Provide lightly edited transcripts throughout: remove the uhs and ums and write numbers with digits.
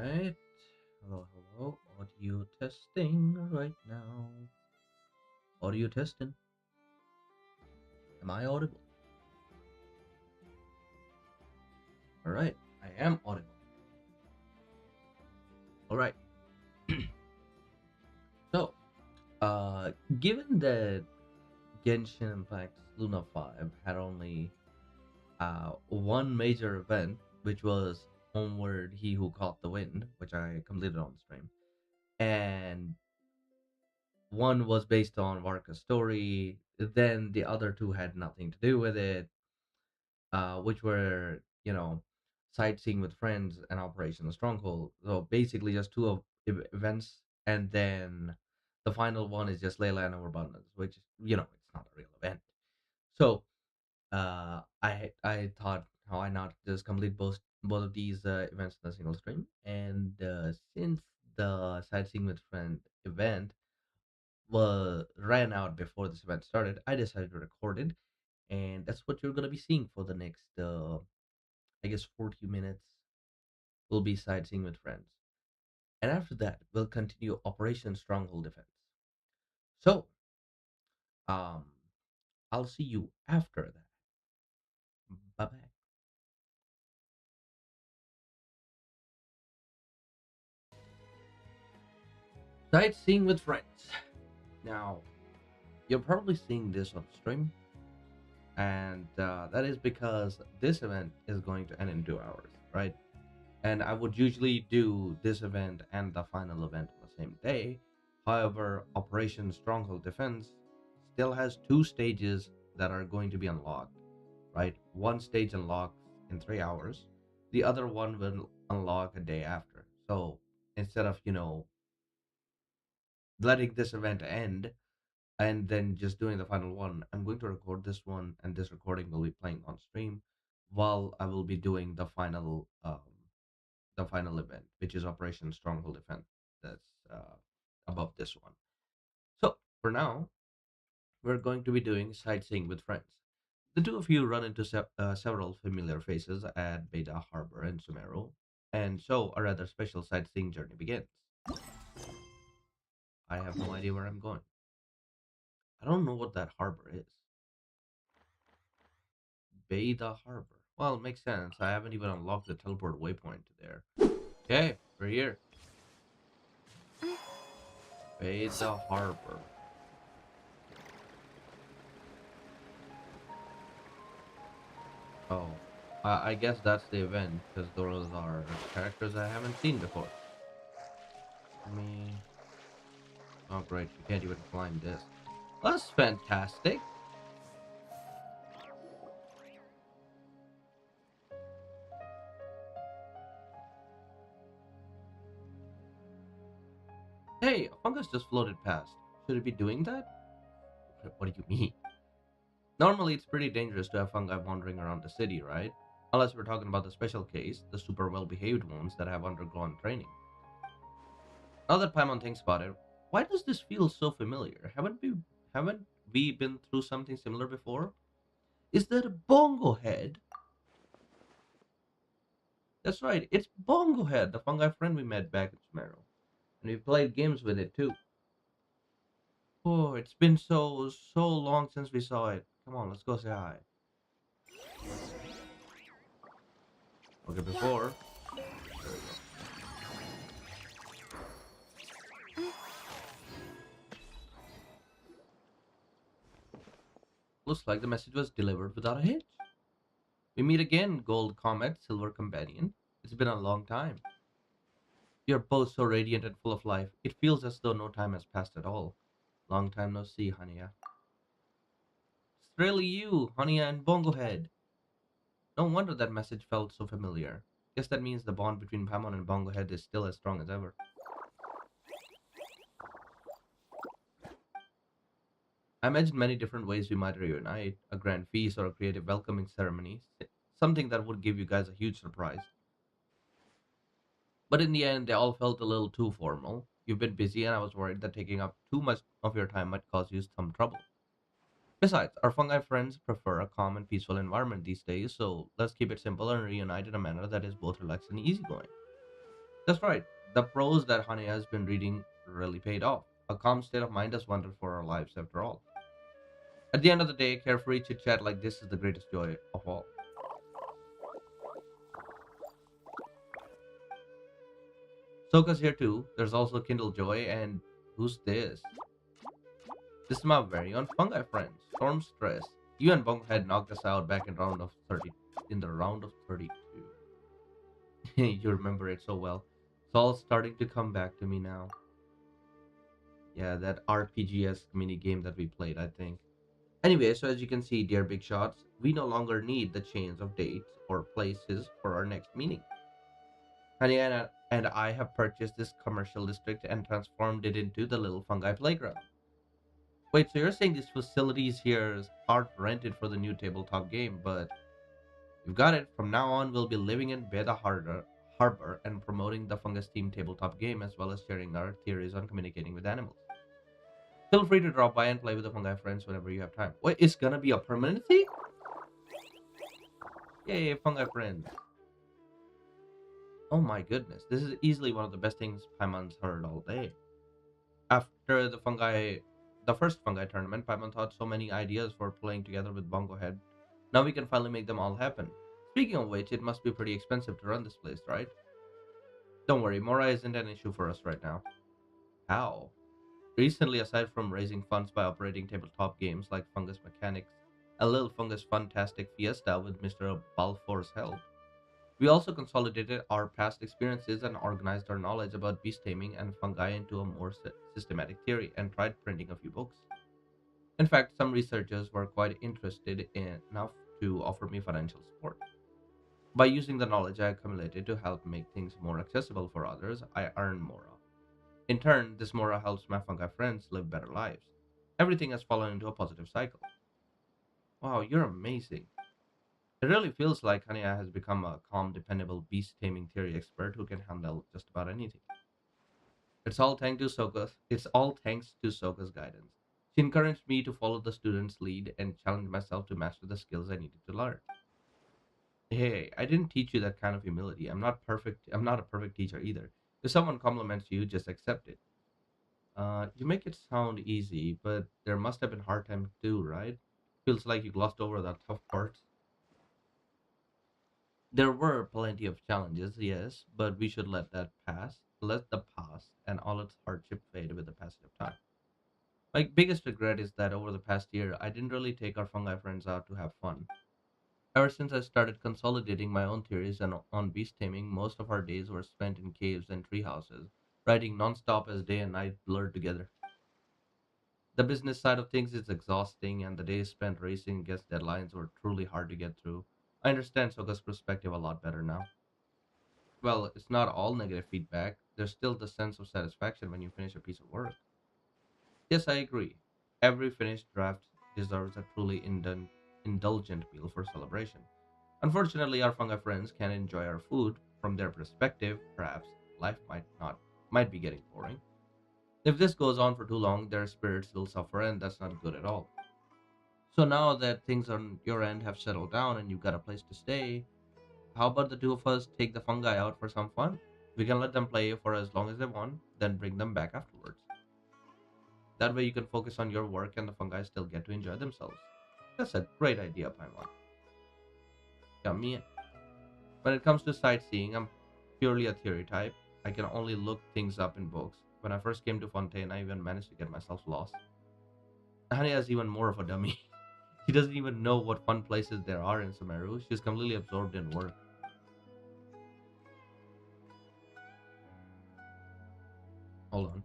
Right. Hello, hello. Audio testing right now. Audio testing. Am I audible? All right. I am audible. All right. So, uh, given that Genshin Impact's Luna 5 had only one major event, which was Homeward He Who Caught the Wind, which I completed on stream, and one was based on Varka's story, then the other two had nothing to do with it, which were sightseeing with friends and Operation Stronghold. So basically, just two of events, and then the final one is just Layla and Overabundance, which it's not a real event. So I thought, why not just complete both of these events in a single stream? And since the sightseeing with friend event ran out before this event started, I decided to record it, and that's what you're gonna be seeing for the next I guess 40 minutes. We'll be sightseeing with friends. And after that, we'll continue Operation Stronghold Defense. So, um, I'll see you after that. Bye bye. Sightseeing with friends. Now, you're probably seeing this on stream, and that is because this event is going to end in 2 hours, right? And I would usually do this event and the final event on the same day. However, Operation Stronghold Defense still has two stages that are going to be unlocked, right? One stage unlocks in 3 hours, the other one will unlock a day after. So instead of, letting this event end and then just doing the final one, I'm going to record this one, and this recording will be playing on stream while I will be doing the final event, which is Operation Stronghold Defense. That's above this one. So for now, we're going to be doing sightseeing with friends. The two of you run into several familiar faces at Beta Harbor in Sumeru, and so a rather special sightseeing journey begins. I have no idea where I'm going. I don't know what that harbor is. Beta Harbor. Well, it makes sense. I haven't even unlocked the teleport waypoint to there. Okay, we're here. Beta Harbor. Oh, I guess that's the event because those are characters I haven't seen before. Me. Oh, great! You can't even climb this. That's fantastic. Hey, a fungus just floated past. Should it be doing that? What do you mean? Normally, it's pretty dangerous to have fungi wandering around the city, right? Unless we're talking about the special case, the super well-behaved ones that have undergone training. Now that Paimon thinks about it, why does this feel so familiar? Haven't we been through something similar before? Is that a bongo head? That's right, it's bongo head, the fungi friend we met back in Sumeru. And we played games with it too. Oh, it's been so long since we saw it. Come on, let's go say hi. Okay, before. There we go. Looks like the message was delivered without a hitch. We meet again, Gold Comet, Silver Companion. It's been a long time. You're both so radiant and full of life. It feels as though no time has passed at all. Long time no see, Hania. It's really you, Hania and Bongo Head. No wonder that message felt so familiar. Guess that means the bond between Paimon and Bongo Head is still as strong as ever. I imagine many different ways we might reunite, a grand feast or a creative welcoming ceremony, something that would give you guys a huge surprise. But in the end, they all felt a little too formal. You've been busy, and I was worried that taking up too much of your time might cause you some trouble. Besides, our fungi friends prefer a calm and peaceful environment these days, so let's keep it simple and reunite in a manner that is both relaxed and easygoing. That's right. The prose that Hania has been reading really paid off. A calm state of mind is wonderful for our lives after all. At the end of the day, carefree chit chat like this is the greatest joy of all. Soka's here too. There's also Kindle Joy, and who's this? This is my very own fungi friend, Storm Stress. You and Bunkhead knocked us out back in round of 30, in the round of 32. You remember it so well. It's all starting to come back to me now. Yeah, that RPGS mini game that we played, I think. Anyway, so as you can see, dear big shots, we no longer need the chains of dates or places for our next meeting. Hannah and I have purchased this commercial district and transformed it into the little fungi playground. Wait, so you're saying these facilities here aren't rented for the new tabletop game, but you've got it. From now on, we'll be living in Harbor and promoting the Fungus Team tabletop game as well as sharing our theories on communicating with animals. Feel free to drop by and play with the fungi friends whenever you have time. Wait, it's gonna be a permanency? Yay, fungi friends. Oh my goodness, this is easily one of the best things Paimon's heard all day. After the first fungi tournament, Paimon thought so many ideas for playing together with Bongo Head. Now we can finally make them all happen. Speaking of which, it must be pretty expensive to run this place, right? Don't worry, Mora isn't an issue for us right now. How? Recently, aside from raising funds by operating tabletop games like Fungus Mechanics, a little Fungus Fantastic Fiesta with Mr. Balfour's help, we also consolidated our past experiences and organized our knowledge about beast taming and fungi into a more systematic theory and tried printing a few books. In fact, some researchers were quite interested enough to offer me financial support. By using the knowledge I accumulated to help make things more accessible for others, I earn Mora. In turn, this Mora helps my fungi friends live better lives. Everything has fallen into a positive cycle. Wow, you're amazing. It really feels like Hania has become a calm, dependable beast taming theory expert who can handle just about anything. It's all thanks to Soka's guidance. She encouraged me to follow the student's lead and challenged myself to master the skills I needed to learn. Hey, I didn't teach you that kind of humility. I'm not perfect. I'm not a perfect teacher either. If someone compliments you, just accept it. You make it sound easy, but there must have been hard times too, right? Feels like you glossed over the tough parts. There were plenty of challenges, yes, but we should let that pass. Let the past and all its hardship fade with the passage of time. My biggest regret is that over the past year, I didn't really take our fungi friends out to have fun. Ever since I started consolidating my own theories and on beast taming, most of our days were spent in caves and tree houses, writing nonstop as day and night blurred together. The business side of things is exhausting, and the days spent racing against deadlines were truly hard to get through. I understand Soka's perspective a lot better now. Well, it's not all negative feedback. There's still the sense of satisfaction when you finish a piece of work. Yes, I agree. Every finished draft deserves a truly indulgent meal for celebration. Unfortunately, our fungi friends can't enjoy our food. From their perspective, perhaps life might be getting boring. If this goes on for too long, their spirits will suffer, and that's not good at all. So now that things on your end have settled down and you've got a place to stay, how about the two of us take the fungi out for some fun? We can let them play for as long as they want, then bring them back afterwards. That way you can focus on your work and the fungi still get to enjoy themselves. That's a great idea, Paimon. Yeah, when it comes to sightseeing, I'm purely a theory type. I can only look things up in books. When I first came to Fontaine, I even managed to get myself lost. Hania is even more of a dummy. She doesn't even know what fun places there are in Sumeru. She's completely absorbed in work. Hold on.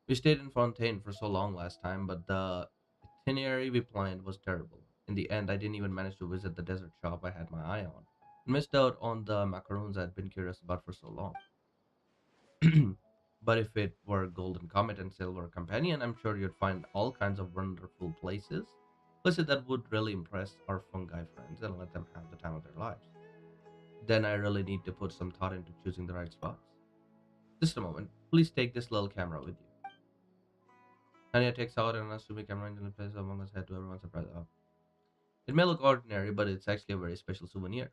We stayed in Fontaine for so long last time, but the itinerary we planned was terrible. In the end, I didn't even manage to visit the desert shop I had my eye on. Missed out on the macaroons I'd been curious about for so long. But if it were Golden Comet and Silver Companion, I'm sure you'd find all kinds of wonderful places. Places that would really impress our fungi friends and let them have the time of their lives. Then I really need to put some thought into choosing the right spots. Just a moment. Please take this little camera with you. Tanya takes out an unassuming camera and places Among Us head to everyone's surprise. Oh. It may look ordinary, but it's actually a very special souvenir.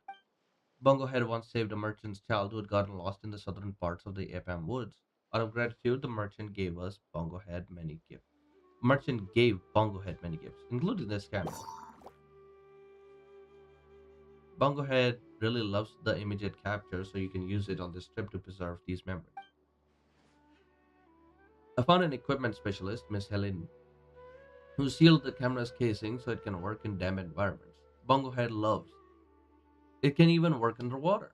Bungo Head once saved a merchant's child who had gotten lost in the southern parts of the Epam woods. Out of gratitude, the merchant gave us Bungo Head many gifts. Merchant gave Bungo Head many gifts, including this camera. Bungo Head really loves the image it captures, so you can use it on this trip to preserve these memories. I found an equipment specialist, Miss Helen, who sealed the camera's casing so it can work in damp environments. Bungo Head loves. It can even work underwater,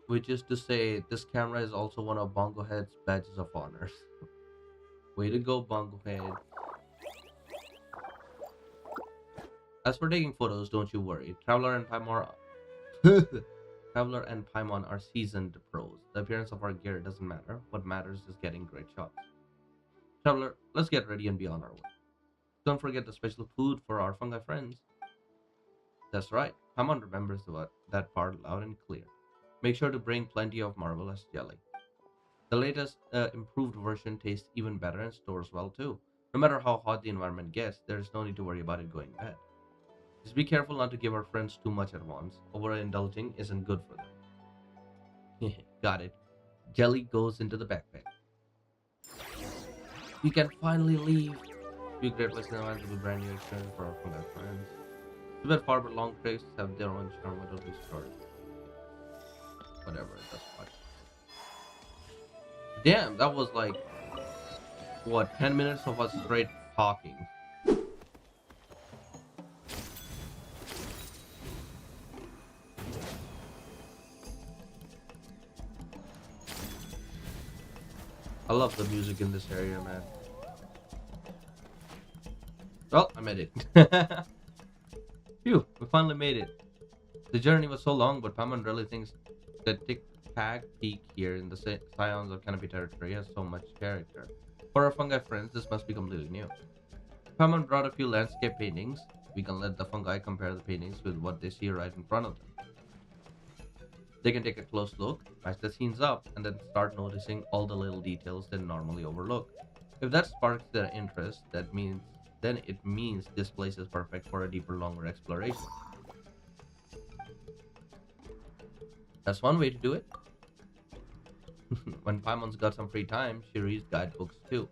which is to say, this camera is also one of Bongo Head's badges of honor. Way to go, Bongo Head. As for taking photos, don't you worry. Traveler and Paimon are seasoned pros. The appearance of our gear doesn't matter. What matters is getting great shots. Traveler, let's get ready and be on our way. Don't forget the special food for our fungi friends. That's right. Paimon remembers that part loud and clear. Make sure to bring plenty of marvelous jelly. The latest improved version tastes even better and stores well too. No matter how hot the environment gets, there's no need to worry about it going bad. Just be careful not to give our friends too much at once. Overindulging isn't good for them. Got it. Jelly goes into the backpack. We can finally leave. Be great listening to be brand new experience for our fungi friends. Too bad far but long trips have their own charm with every story. Whatever, that's fine. Damn, that was like what, 10 minutes of us straight talking. I love the music in this area, man. Well, I made it. Phew, we finally made it. The journey was so long, but Paman really thinks that Tic Tac Peak here in the Scions of Canopy territory has so much character. For our fungi friends, this must be completely new. Paman brought a few landscape paintings. We can let the fungi compare the paintings with what they see right in front of them. They can take a close look, match the scenes up, and then start noticing all the little details they normally overlook. If that sparks their interest, then it means this place is perfect for a deeper, longer exploration. That's one way to do it. When Paimon's got some free time, she reads guidebooks too,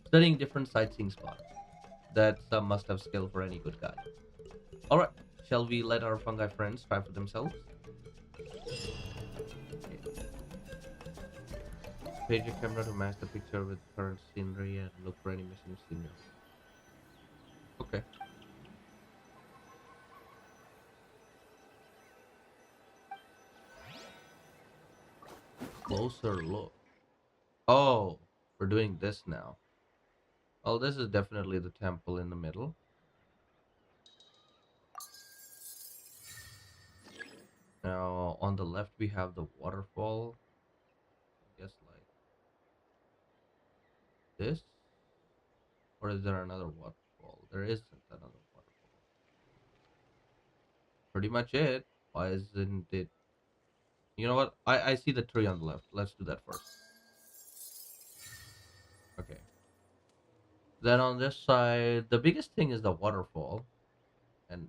studying different sightseeing spots. That's a must-have skill for any good guide. Alright, shall we let our fungi friends try for themselves? Okay. Page your camera to match the picture with current scenery and look for any missing scenery. Okay. Closer look. Oh, we're doing this now. Oh, this is definitely the temple in the middle. Now, on the left, we have the waterfall. I guess like this. Or is there another waterfall? There isn't another waterfall. Pretty much it. Why isn't it? You know what? I see the tree on the left. Let's do that first. Okay. Then on this side, the biggest thing is the waterfall. And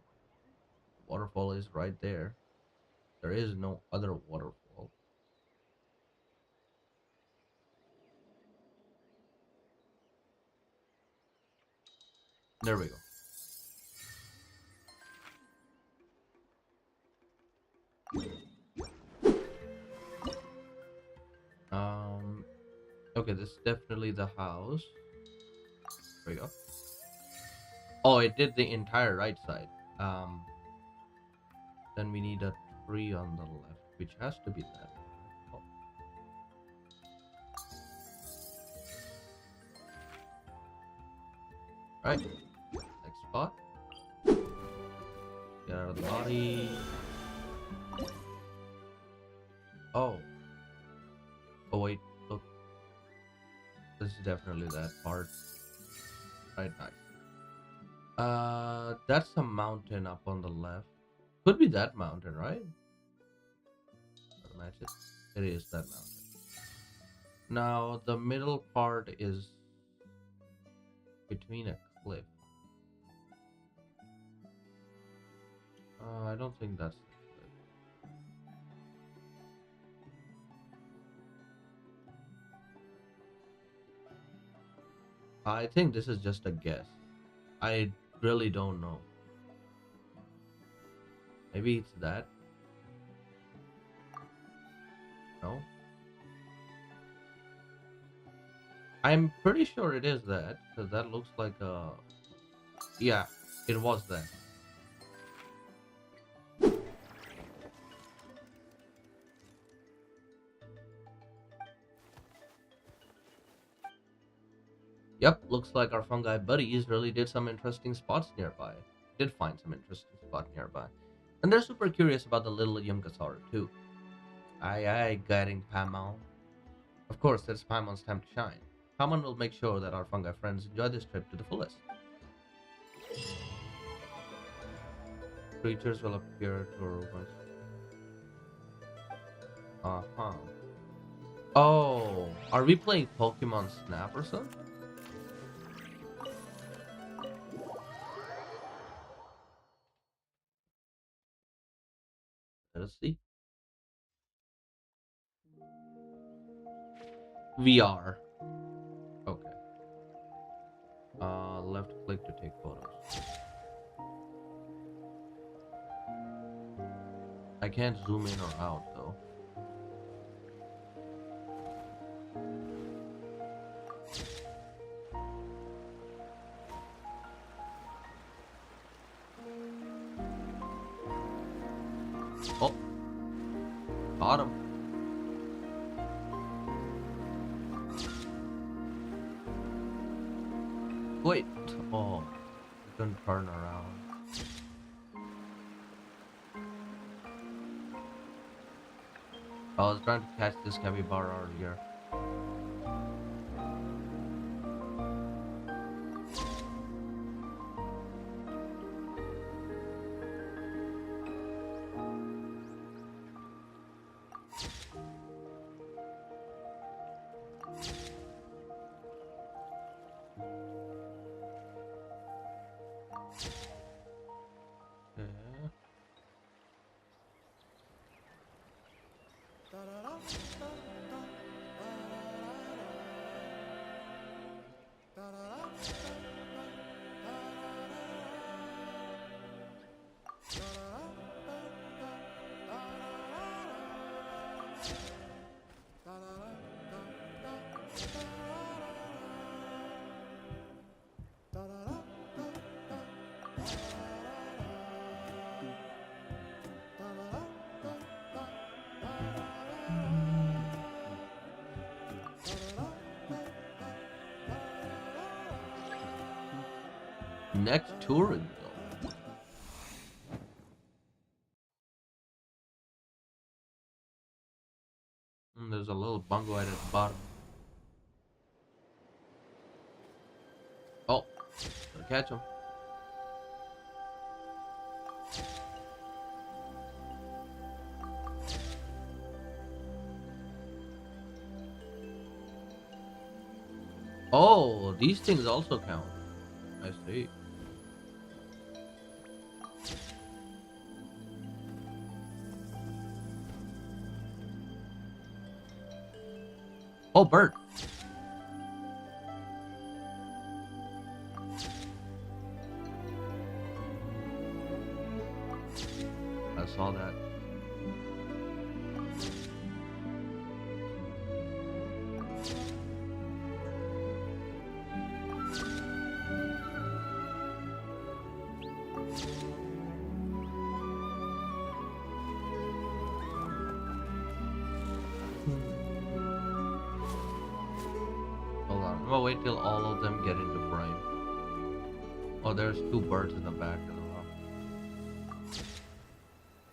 the waterfall is right there. There is no other waterfall. There we go. Um, okay, this is definitely the house. There we go. Oh, it did the entire right side. Um, then we need a tree on the left, which has to be that. Oh, right. Next spot. Get out of the body. Oh. Oh wait, look. This is definitely that part. Right, nice. That's a mountain up on the left. Could be that mountain, right? Gotta match it. It is that mountain. Now the middle part is between a cliff. I don't think that's it. I think this is just a guess. I really don't know. Maybe it's that. No, I'm pretty sure it is that because that looks like a. Yeah, it was that. Yep, looks like our fungi buddies really did some interesting spots nearby. Did find some interesting spot nearby. And they're super curious about the little Yungasaur too. Aye aye, guiding Paimon. Of course, it's Paimon's time to shine. Paimon will make sure that our fungi friends enjoy this trip to the fullest. Creatures will appear to our once. Uh-huh. Oh, are we playing Pokemon Snap or something? Let us see. VR. Okay. Left click to take photos. I can't zoom in or out though. Oh, got him. Wait. Oh, you can turn around. I was trying to catch this capybara earlier. Yeah. Next touring zone. There's a little bungo at the bottom. Oh, gotta catch him. Oh, these things also count. I see. Oh, bird. I saw that. Hold on. I'm gonna wait till all of them get into frame. Oh, there's two birds in the back as well.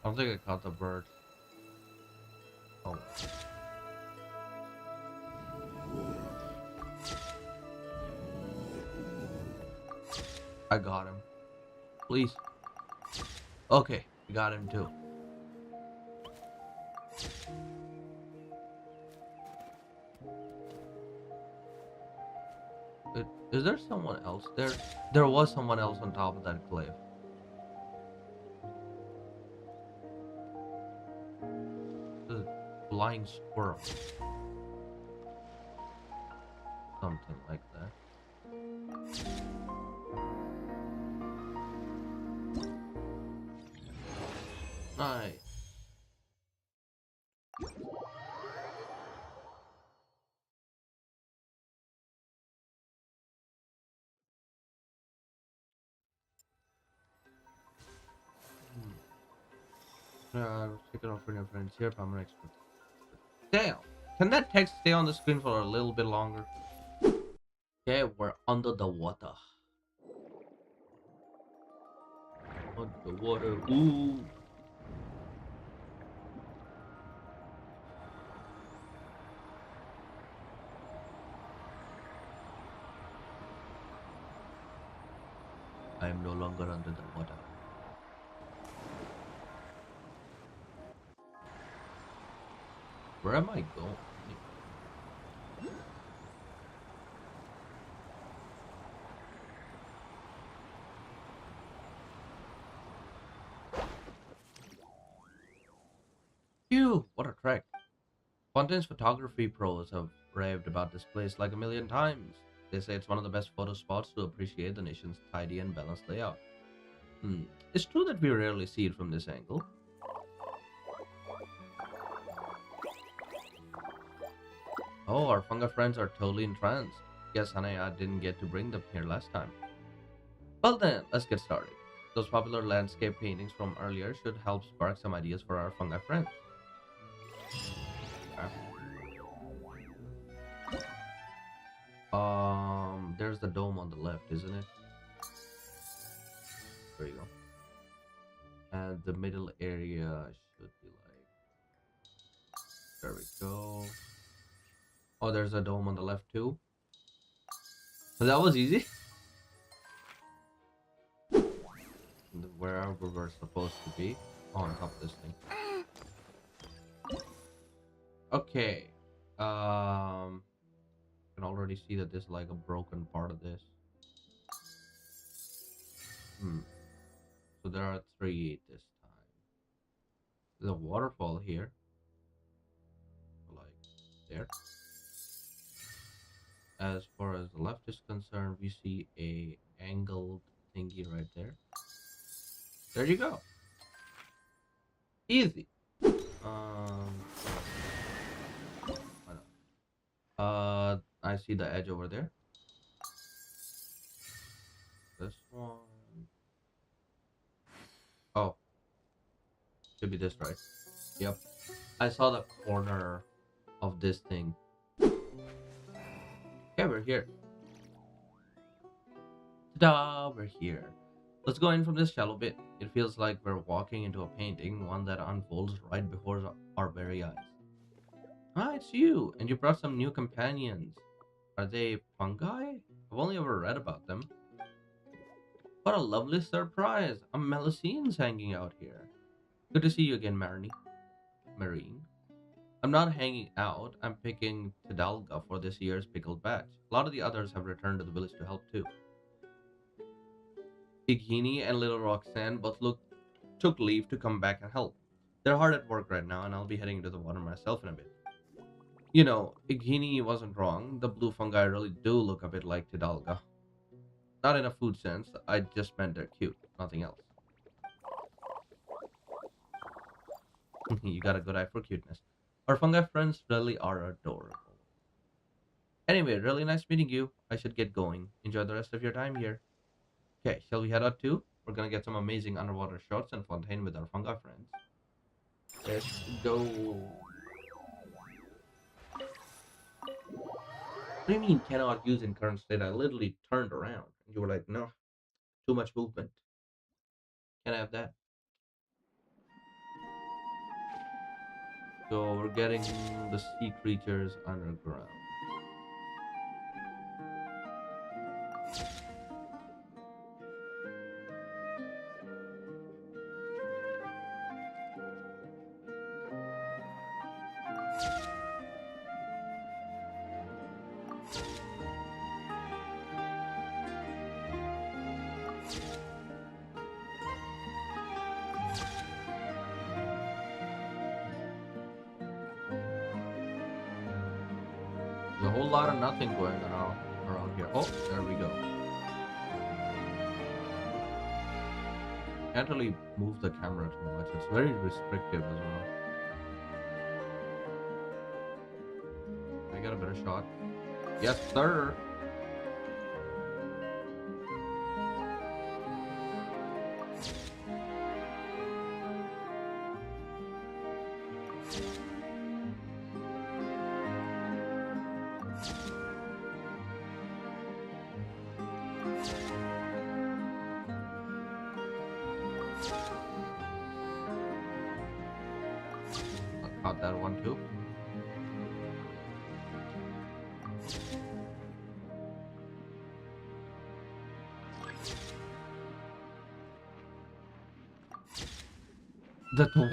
I don't think I caught the bird. Oh, I got him. Please. Okay, we got him too. Is there someone else there? There was someone else on top of that cliff. flying squirrel, something like that. Nice. Hmm. Check it out for your friends here. I'm an expert. Damn. Can that text stay on the screen for a little bit longer? Okay, we're under the water. Under the water. Ooh. I am no longer under the water. Where am I going? Phew, what a trek. Fontaine's photography pros have raved about this place like a million times. They say it's one of the best photo spots to appreciate the nation's tidy and balanced layout. Hmm. It's true that we rarely see it from this angle. Oh, our fungi friends are totally entranced. Guess Hanaya didn't get to bring them here last time. Well then, let's get started. Those popular landscape paintings from earlier should help spark some ideas for our fungi friends. There's the dome on the left, isn't it? There you go. And the middle area should be like, there we go. Oh, there's a dome on the left too. So that was easy. Wherever we're supposed to be. Oh, on top of this thing. Okay. I can already see that there's like a broken part of this. Hmm. So there are three this time. There's a waterfall here. Like there. As far as the left is concerned, we see a angled thingy right there. There you go. Easy. Um, why not? I see the edge over there. This one. Oh, should be this, right? Yep. I saw the corner of this thing. Okay, we're here. Ta-da! We're here. Let's go in from this shallow bit. It feels like we're walking into a painting, one that unfolds right before our very eyes. Ah, it's you, and you brought some new companions. Are they fungi? I've only ever read about them. What a lovely surprise! A Melusines hanging out here. Good to see you again, Marine. I'm not hanging out, I'm picking Tidalga for this year's pickled batch. A lot of the others have returned to the village to help too. Igini and little Roxanne both took leave to come back and help. They're hard at work right now, and I'll be heading into the water myself in a bit. You know, Igini wasn't wrong. The blue fungi really do look a bit like Tidalga. Not in a food sense, I just meant they're cute, nothing else. You got a good eye for cuteness. Our fungi friends really are adorable. Anyway, really nice meeting you. I should get going. Enjoy the rest of your time here. Okay, shall we head out too? We're gonna get some amazing underwater shots and Fontaine with our fungi friends. Let's go. What do you mean cannot use in current state? I literally turned around and you were like, no, too much movement. Can I have that? So we're getting the sea creatures underground. There's a whole lot of nothing going on around here. Oh, there we go. Can't really move the camera too much. It's very restrictive as well. I got a better shot. Yes, sir. I caught that one too.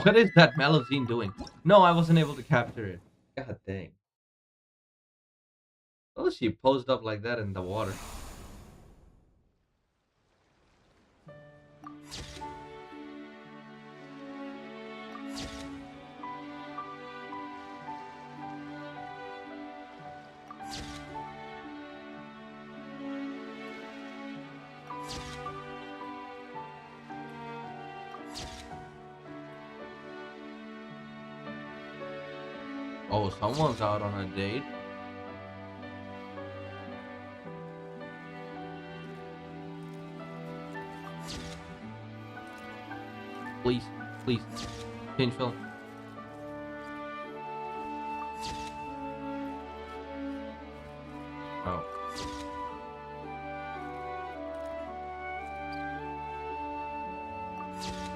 What is that Melusine doing? No, I wasn't able to capture it. God dang. Oh, she posed up like that in the water. Oh, someone's out on a date. Please, please, change film. Oh.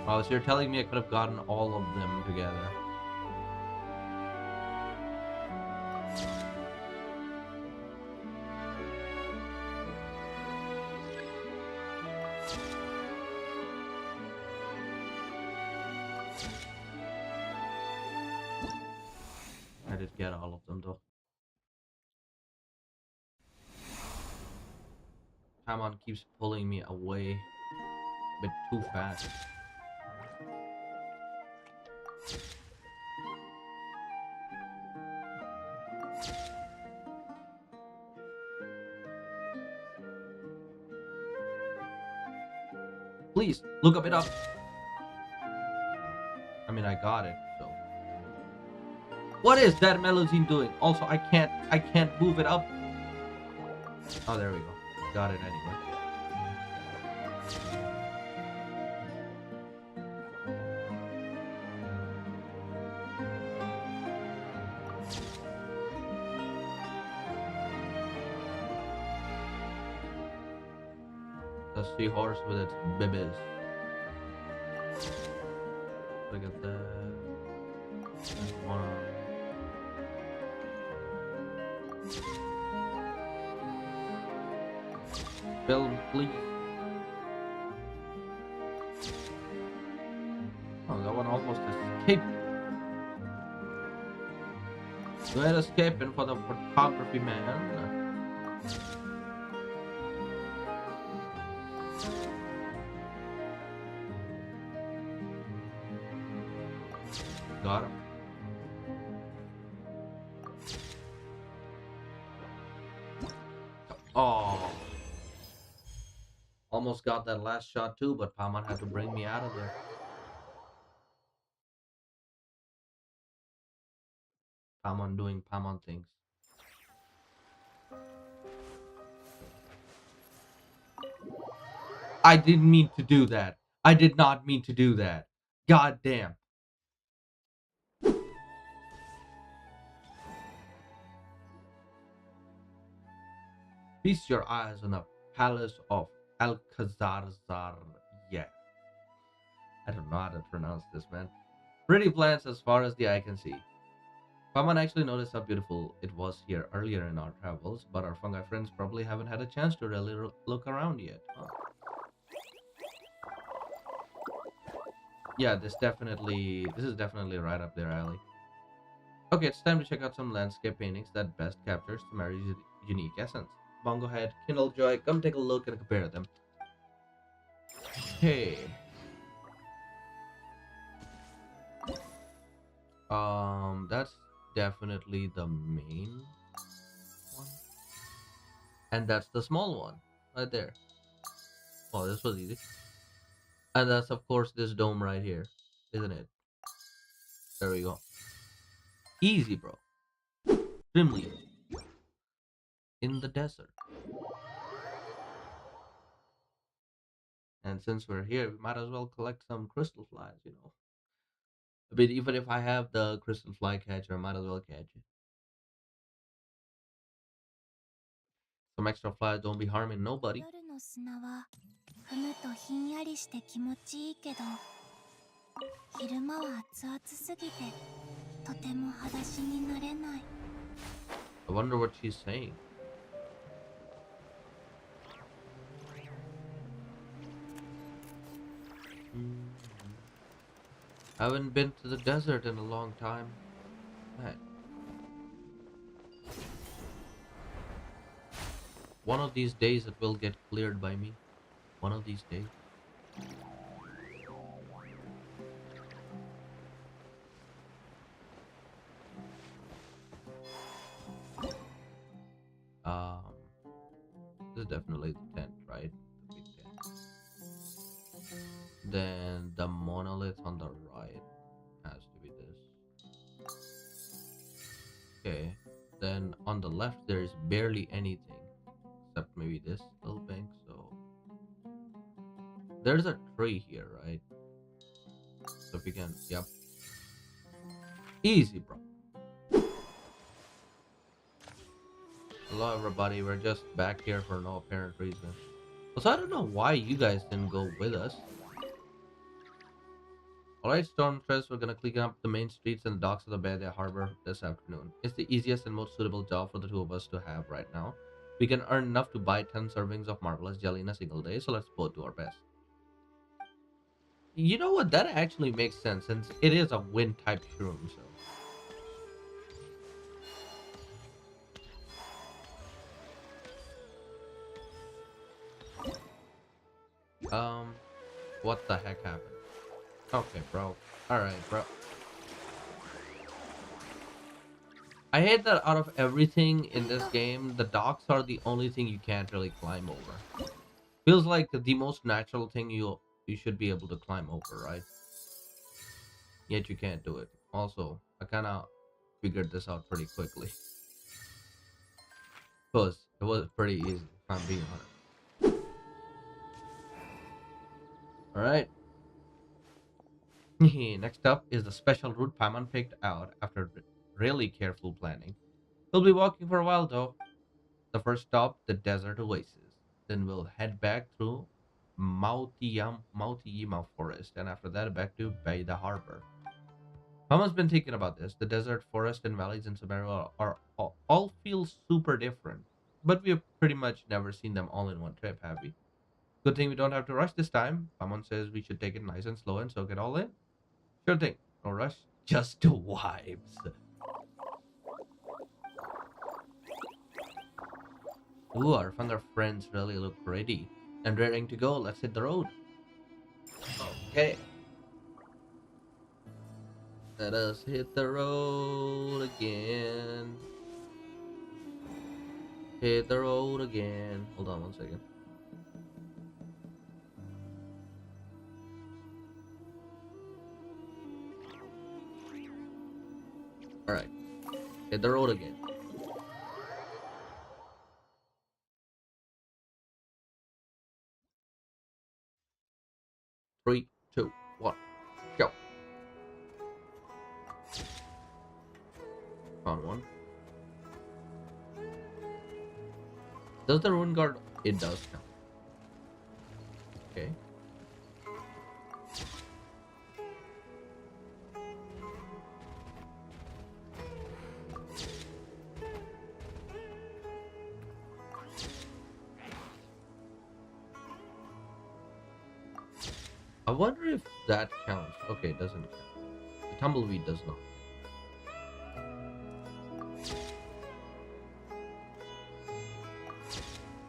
Oh, so you're telling me I could have gotten all of them together. I did get all of them though. Paimon keeps pulling me away a bit too fast. Please, look up it up. I mean, I got it, so. What is that Melusine doing? Also, I can't move it up. Oh, there we go. Got it anyway. The seahorse with its bibbies. Look at that. One. Film, please. Oh, that one almost escaped. You ain't escaping for the photography, man. Got him. Oh. Almost got that last shot too, but Paimon had to bring me out of there. Paimon doing Paimon things. I didn't mean to do that. I did not mean to do that. God damn. Feast your eyes on the palace of Alcazar. Yeah. I don't know how to pronounce this, man. Pretty plants as far as the eye can see. Paimon actually noticed how beautiful it was here earlier in our travels, but our fungi friends probably haven't had a chance to really look around yet. Huh? Yeah, this is definitely right up their alley. Okay, it's time to check out some landscape paintings that best captures Tamari's unique essence. Bongo Head, Kindle Joy, come take a look and compare them. Okay. That's definitely the main And that's the small one right there. Oh, this was easy. And that's of course this dome right here, isn't it? There we go. Easy, bro. Extremely easy. In the desert. And since we're here, we might as well collect some crystal flies, you know. But even if I have the crystal fly catcher, I might as well catch it. Some extra flies don't be harming nobody. 夜の砂は踏むとひんやりして気持ちいいけど、昼間は熱々すぎてとても裸足になれない。 I wonder what she's saying. I haven't been to the desert in a long time. Man. One of these days it will get cleared by me. One of these days. Um, this is definitely the tent, right? The big tent. Then the monolith on the right has to be this. Okay. Then on the left there is barely anything except maybe this little bank. So there's a tree here, right? So if you can, yep, easy, bro. Hello, everybody. We're just back here for no apparent reason. Also, I don't know why you guys didn't go with us. Alright, Stormtress, we're gonna clean up the main streets and the docks of the Bay Harbor this afternoon. It's the easiest and most suitable job for the two of us to have right now. We can earn enough to buy 10 servings of marvelous jelly in a single day, so let's both do our best. You know what? That actually makes sense since it is a wind type shroom, so. What the heck happened? Okay, bro. Alright, bro. I hate that out of everything in this game, the docks are the only thing you can't really climb over. Feels like the most natural thing you should be able to climb over, right? Yet you can't do it. Also, I kind of figured this out pretty quickly. Because it was pretty easy, if I'm being honest. Alright. Next up is the special route Paimon picked out after really careful planning. We'll be walking for a while though. The first stop, the desert oasis. Then we'll head back through Mautiyama forest, and after that back to Bay the harbor. Mama's been thinking about this. The desert, forest, and valleys in Samaria all feel super different, but we've pretty much never seen them all in one trip, have we? Good thing we don't have to rush this time. Pamon says we should take it nice and slow and soak it all in. Sure thing. No rush. Just the vibes. Ooh, our thunder friends really look ready and raring to go. Let's hit the road. Okay. Let us hit the road again. Hit the road again. Hold on one second. Alright. Hit the road again. Three, two, one, go. Found one. Does the ruin guard? It does count. Okay. I wonder if that counts. Okay, it doesn't count. The tumbleweed does not.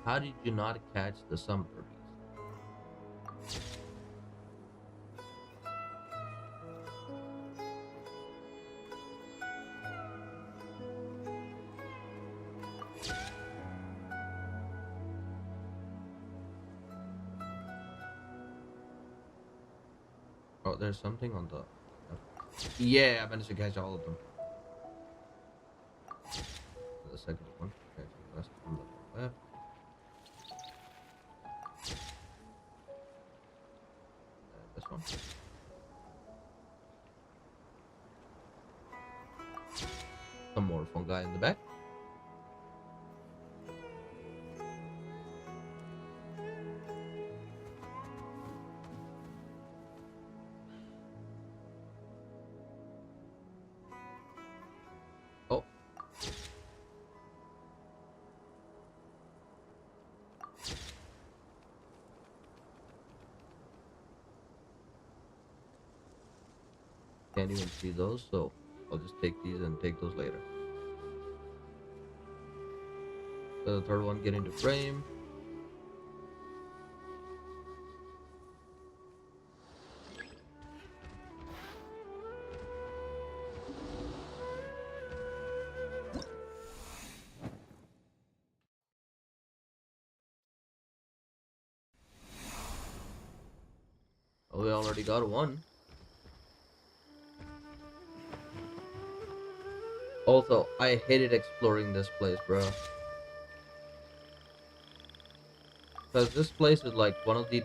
How did you not catch the sunbirdies? Oh, there's something on the left. Yeah, I managed to catch all of them. The second one, catch the rest from the left. And this one. Some more fungi in the back. Oh, can't even see those, so I'll just take these and take those later. The third one get into frame. Oh, we already got one. Also, I hated exploring this place, bro. Because this place is like one of the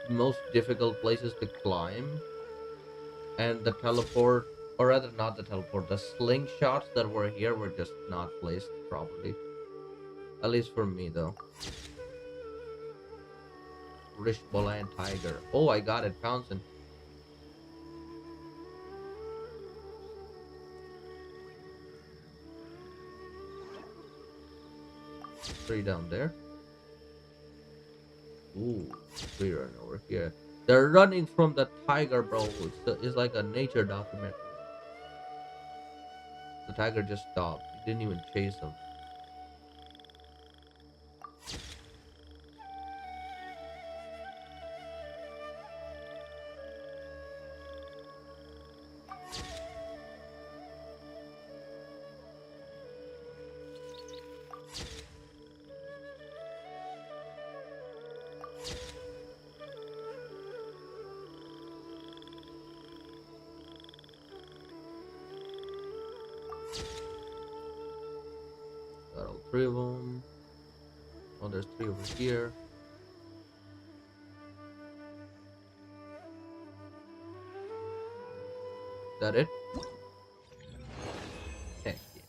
most difficult places to climb. And the teleport, or rather not the teleport, the slingshots that were here were just not placed properly. At least for me, though. Rishbola Tiger. Oh, I got it. Pouncing. Three down there. Ooh, three run over here. They're running from the tiger, bro. It's like a nature documentary. The tiger just stopped. He didn't even chase them. Got all three of them. Oh, there's three over here. Is that it? Heck yeah.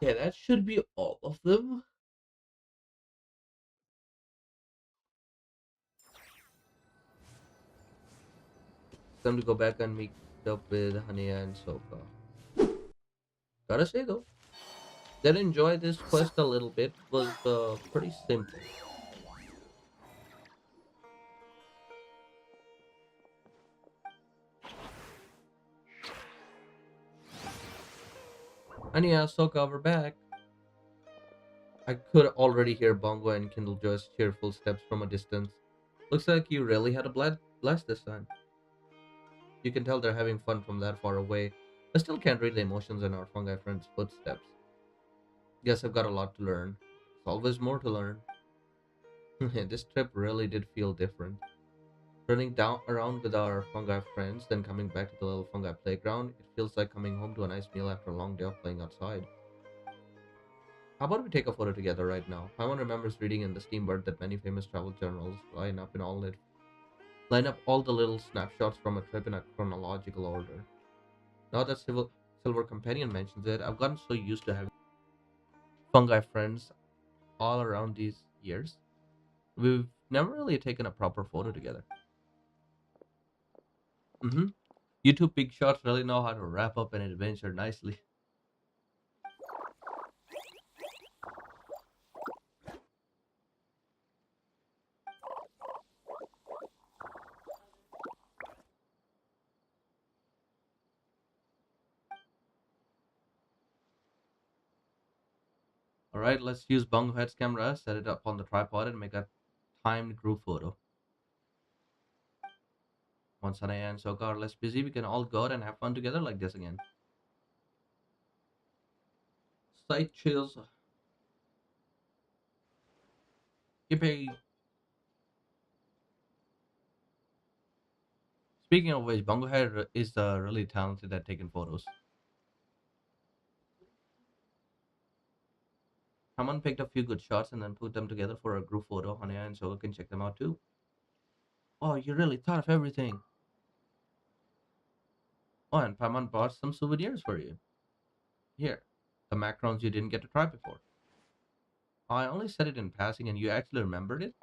Yeah, that should be all of them. Time to go back and meet up with Hania and Soka. Gotta say though, did enjoy this quest a little bit. Was pretty simple. Hania, Soka, we're back. I could already hear Bongo and Kindlejoy's cheerful steps from a distance. Looks like you really had a blast this time. You can tell they're having fun from that far away. I still can't read the emotions in our fungi friend's footsteps. Guess I've got a lot to learn. There's always more to learn. This trip really did feel different. Running down around with our fungi friends, then coming back to the little fungi playground, it feels like coming home to a nice meal after a long day of playing outside. How about we take a photo together right now? Paimon remembers reading in the Steambird that many famous travel journals line up all the little snapshots from a trip in a chronological order. Now that Silver Companion mentions it, I've gotten so used to having fungi friends all around these years. We've never really taken a proper photo together. Mm-hmm. You two big shots really know how to wrap up an adventure nicely. Alright, let's use Bungohead's camera, set it up on the tripod, and make a timed group photo. Once Anaya and Soka are less busy, we can all go out and have fun together like this again. Sight chills. Yippee! Speaking of which, Bongo Head is really talented at taking photos. Someone picked a few good shots and then put them together for a group photo. Hania and Soga can check them out too. Oh, you really thought of everything. Oh, and Paman bought some souvenirs for you. Here, the macarons you didn't get to try before. I only said it in passing and you actually remembered it?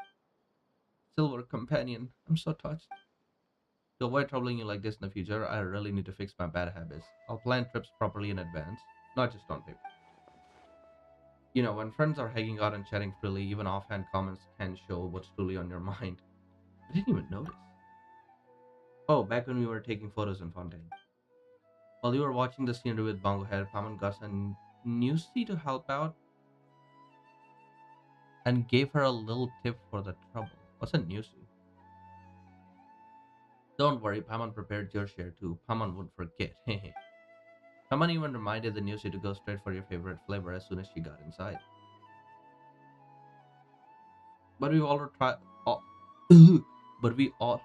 Silver companion. I'm so touched. To avoid troubling you like this in the future, I really need to fix my bad habits. I'll plan trips properly in advance, not just on paper. You know, when friends are hanging out and chatting freely, even offhand comments can show what's truly on your mind. I didn't even notice. Oh, back when we were taking photos in Fontaine. While you were watching the scenery with Bongo Head, Paman got a newsie to help out and gave her a little tip for the trouble. What's a newsie? Don't worry, Paman prepared your share too. Paman won't forget. Paman even reminded the newsie to go straight for your favorite flavor as soon as she got inside. But we all tried. Oh, but we all.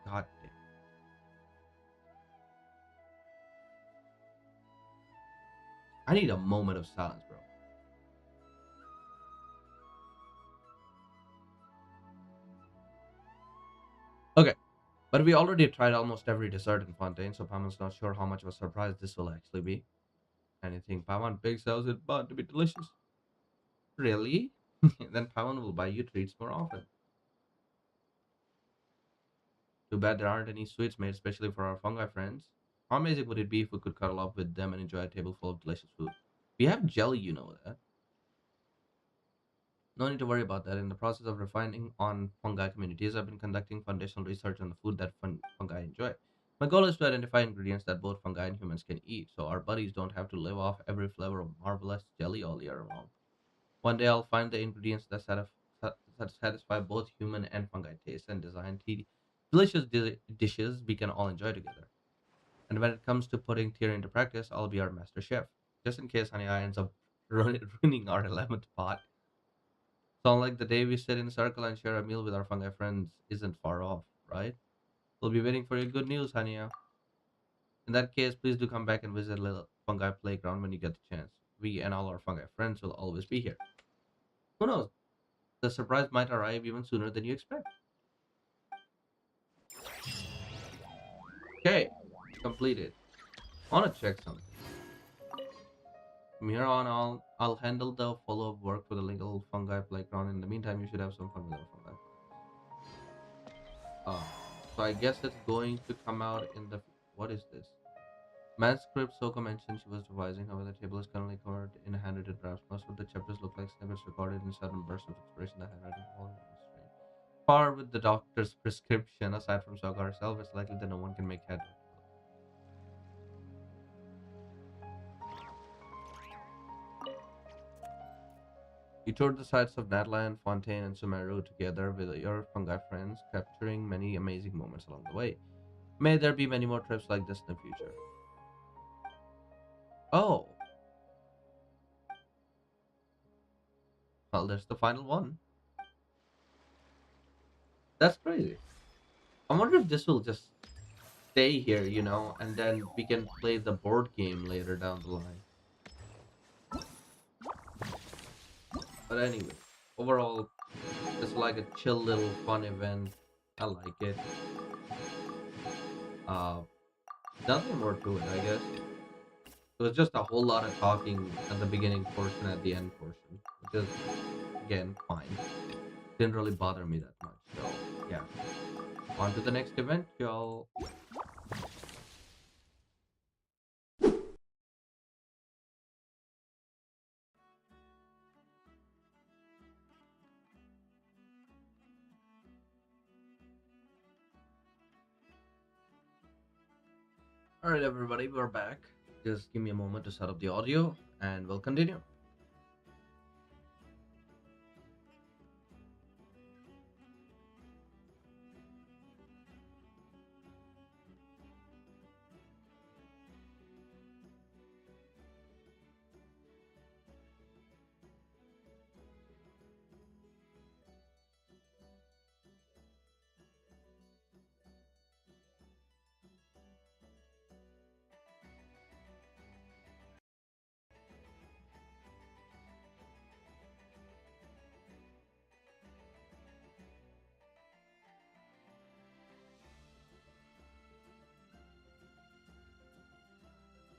God damn. I need a moment of silence, bro. Okay, but we already tried almost every dessert in Fontaine, so Paman's not sure how much of a surprise this will actually be. Anything Paman picks sells it bound to be delicious. Really? Then Paman will buy you treats more often. Too bad there aren't any sweets made especially for our fungi friends. How amazing would it be if we could cuddle up with them and enjoy a table full of delicious food? We have jelly, you know that. No need to worry about that. In the process of refining on fungi communities, I've been conducting foundational research on the food that fungi enjoy. My goal is to identify ingredients that both fungi and humans can eat, so our buddies don't have to live off every flavor of marvelous jelly all year long. One day I'll find the ingredients that satisfy both human and fungi tastes and design delicious dishes we can all enjoy together. And when it comes to putting theory into practice, I'll be our master chef. Just in case Honey ends up ruining our 11th pot. Sound like the day we sit in a circle and share a meal with our fungi friends isn't far off, right? We'll be waiting for your good news, Hania. In that case, please do come back and visit Little Fungi Playground when you get the chance. We and all our fungi friends will always be here. Who knows? The surprise might arrive even sooner than you expect. Okay, completed. I want to check something. From here on, I'll handle the follow-up work for the Little Fungi Playground. In the meantime, you should have some fun with our fungi. Uh, so I guess it's going to come out in the. What is this? Manuscript Soka mentioned she was revising, however, the table is currently covered in handwritten drafts. Most of the chapters look like snippets recorded in sudden bursts of inspiration. The handwriting volume is strange. Far with the doctor's prescription, aside from Soka herself, it's likely that no one can make head. You toured the sites of Natlan, Fontaine, and Sumeru together with your fungi friends, capturing many amazing moments along the way. May there be many more trips like this in the future. Oh, well, there's the final one. That's crazy. I wonder if this will just stay here, and then we can play the board game later down the line. But anyway, overall, it's like a chill little fun event. I like it. Uh, Nothing more to it, I guess. It was just a whole lot of talking at the beginning portion, at the end portion, which is again fine. Didn't really bother me that much. So yeah, on to the next event, y'all. All right, everybody, we're back. Just give me a moment to set up the audio, and we'll continue.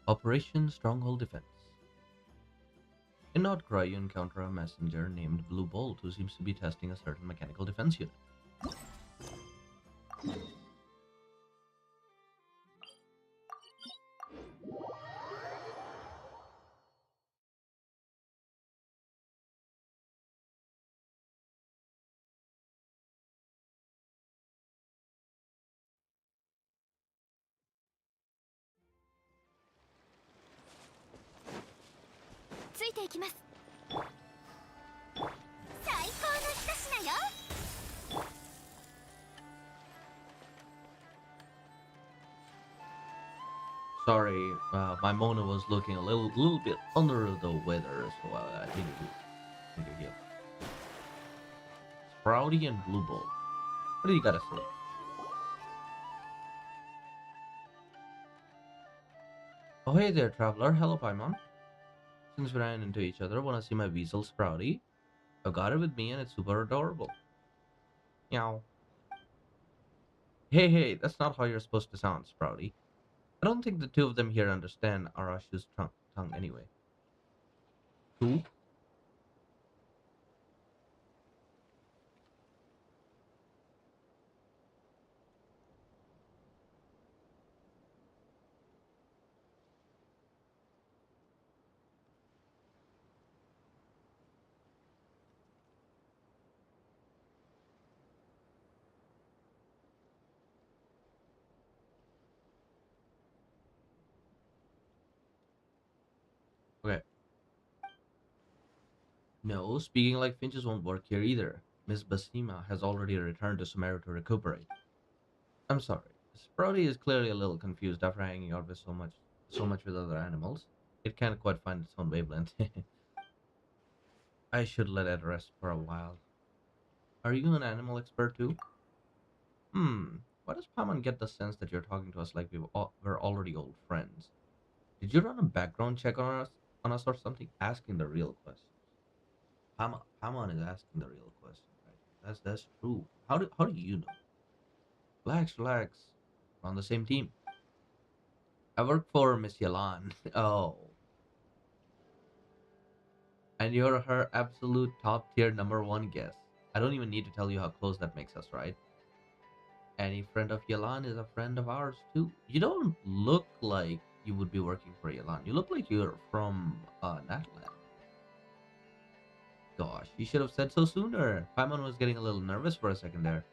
Operation Stronghold Defense. In North Korea, you encounter a messenger named Blue Bolt who seems to be testing a certain mechanical defense unit. Sorry, my Mona was looking a little bit under the weather, so I need to heal. Sprouty and Blue Bolt. What do you gotta say? Oh hey there, traveler. Hello, Paimon. Since we ran into each other, wanna see my weasel Sprouty? I got it with me and it's super adorable. Meow. Hey, that's not how you're supposed to sound, Sprouty. I don't think the two of them here understand Arashu's tongue anyway. Two? Okay. No, speaking like finches won't work here either. Miss Basima has already returned to Sumeru to recuperate. I'm sorry. Sprouty is clearly a little confused after hanging out with so much with other animals. It can't quite find its own wavelength. I should let it rest for a while. Are you an animal expert too? Hmm. Why does Paimon get the sense that you're talking to us like we're already old friends? Did you run a background check on us or something? Asking the real questions. Paimon is asking the real questions right here. That's true. How do you know? Relax. We're on the same team. I work for Miss Yalan. Oh, and you're her absolute top tier number one guest. I don't even need to tell you how close that makes us, right? Any friend of Yalan is a friend of ours too. You don't look like you would be working for Yalan. You look like you're from Natlan. Gosh, you should have said so sooner. Paimon was getting a little nervous for a second there.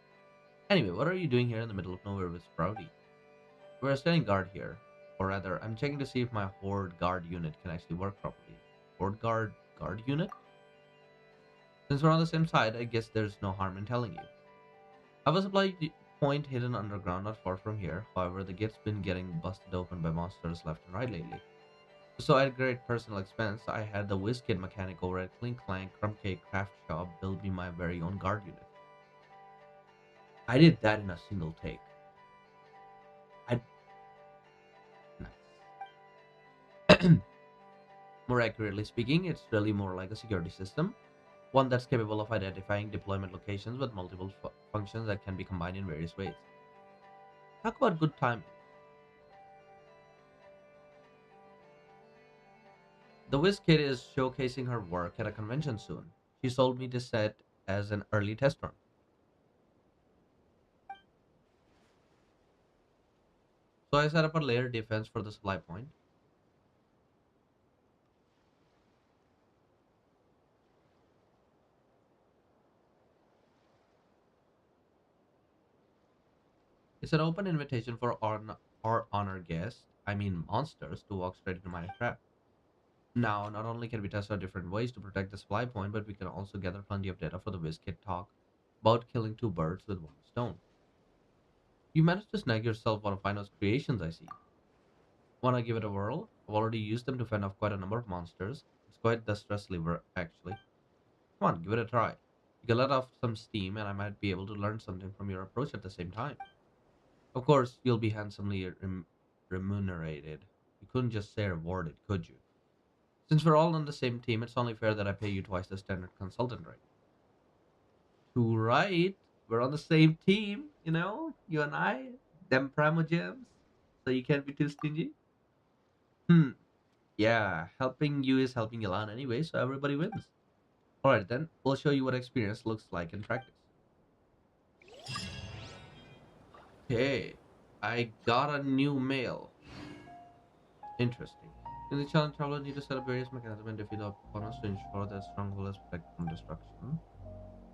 Anyway, what are you doing here in the middle of nowhere with Sprouty? We're standing guard here. Or rather, I'm checking to see if my Horde guard unit can actually work properly. Horde guard unit? Since we're on the same side, I guess there's no harm in telling you. I have a supply point hidden underground not far from here. However, the gate's been getting busted open by monsters left and right lately. So at great personal expense, I had the WizKid mechanic over at Clink Clank Crumb Cake Craft Shop build me my very own guard unit. I did that in a single take. I Nice. More accurately speaking, it's really more like a security system, one that's capable of identifying deployment locations with multiple functions that can be combined in various ways. Talk about good timing. The Wiz Kid is showcasing her work at a convention soon. She sold me this set as an early test run. So I set up a layer defense for the supply point. It's an open invitation for our honor guests, I mean monsters, to walk straight into my trap. Now, not only can we test out different ways to protect the supply point, but we can also gather plenty of data for the WizKid talk about killing two birds with one stone. You managed to snag yourself one of Fino's creations, I see. Wanna give it a whirl? I've already used them to fend off quite a number of monsters. It's quite the stress lever, actually. Come on, give it a try. You can let off some steam, and I might be able to learn something from your approach at the same time. Of course, you'll be handsomely remunerated. You couldn't just say rewarded, could you? Since we're all on the same team, it's only fair that I pay you twice the standard consultant rate. Too right. We're on the same team, you and I, them primo gems. So you can't be too stingy. Hmm. Yeah, helping you is helping you learn anyway, so everybody wins. All right, then we'll show you what experience looks like in practice. Okay, I got a new mail. Interesting. In the challenge, travelers need to set up various mechanisms and defeat opponents to ensure that Stronghold is protected from destruction.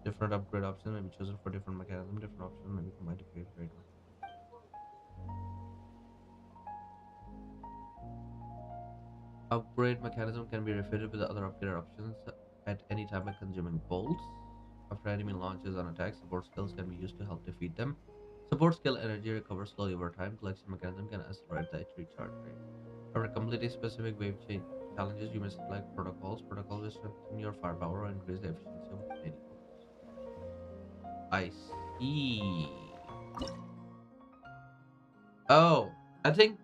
Different upgrade options may be chosen for different mechanisms. Different options may be combined to create great weapons. Upgrade mechanism can be refitted with other upgrade options at any time by consuming bolts. After enemy launches an attack, support skills can be used to help defeat them. Support skill energy recovers slowly over time. Collection mechanism can accelerate the recharge rate. After completing specific challenges, you may select protocols. Protocols will strengthen your firepower or increase the efficiency of many weapons. I see. Oh, I think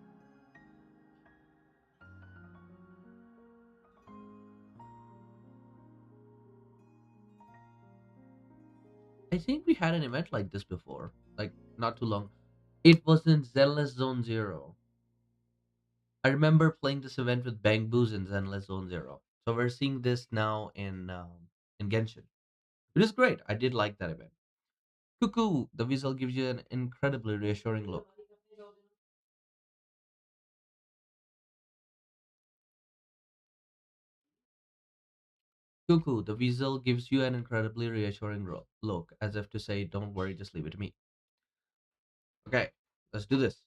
we had an event like this before, like not too long. It was in Zenless Zone Zero. I remember playing this event with Bang Boos in Zenless Zone Zero. So we're seeing this now in Genshin. It is great. I did like that event. Cuckoo, the visual gives you an incredibly reassuring look. Cuckoo, the visual gives you an incredibly reassuring look, as if to say, "Don't worry, just leave it to me." Okay, let's do this.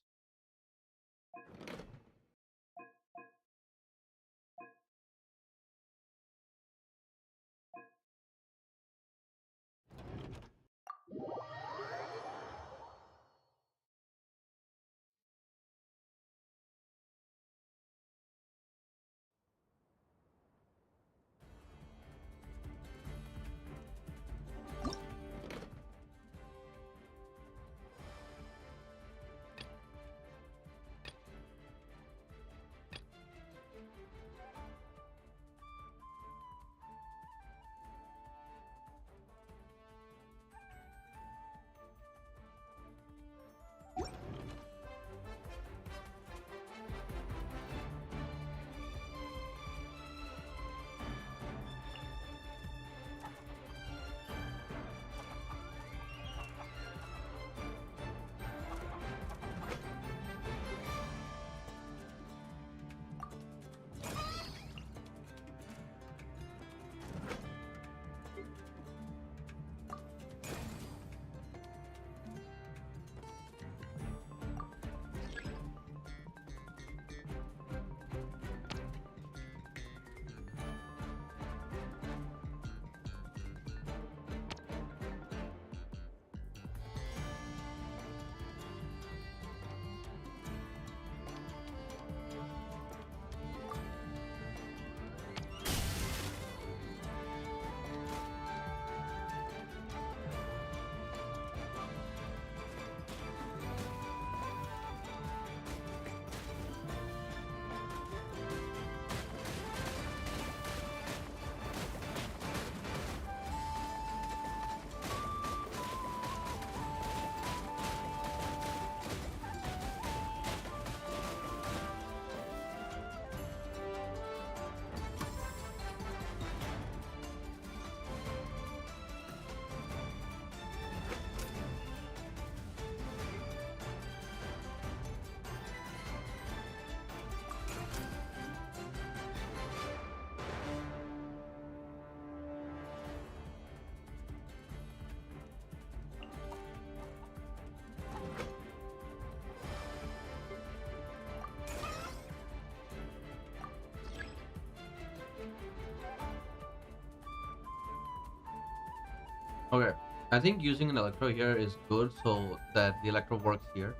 Okay, I think using an electro here is good, so that the electro works here.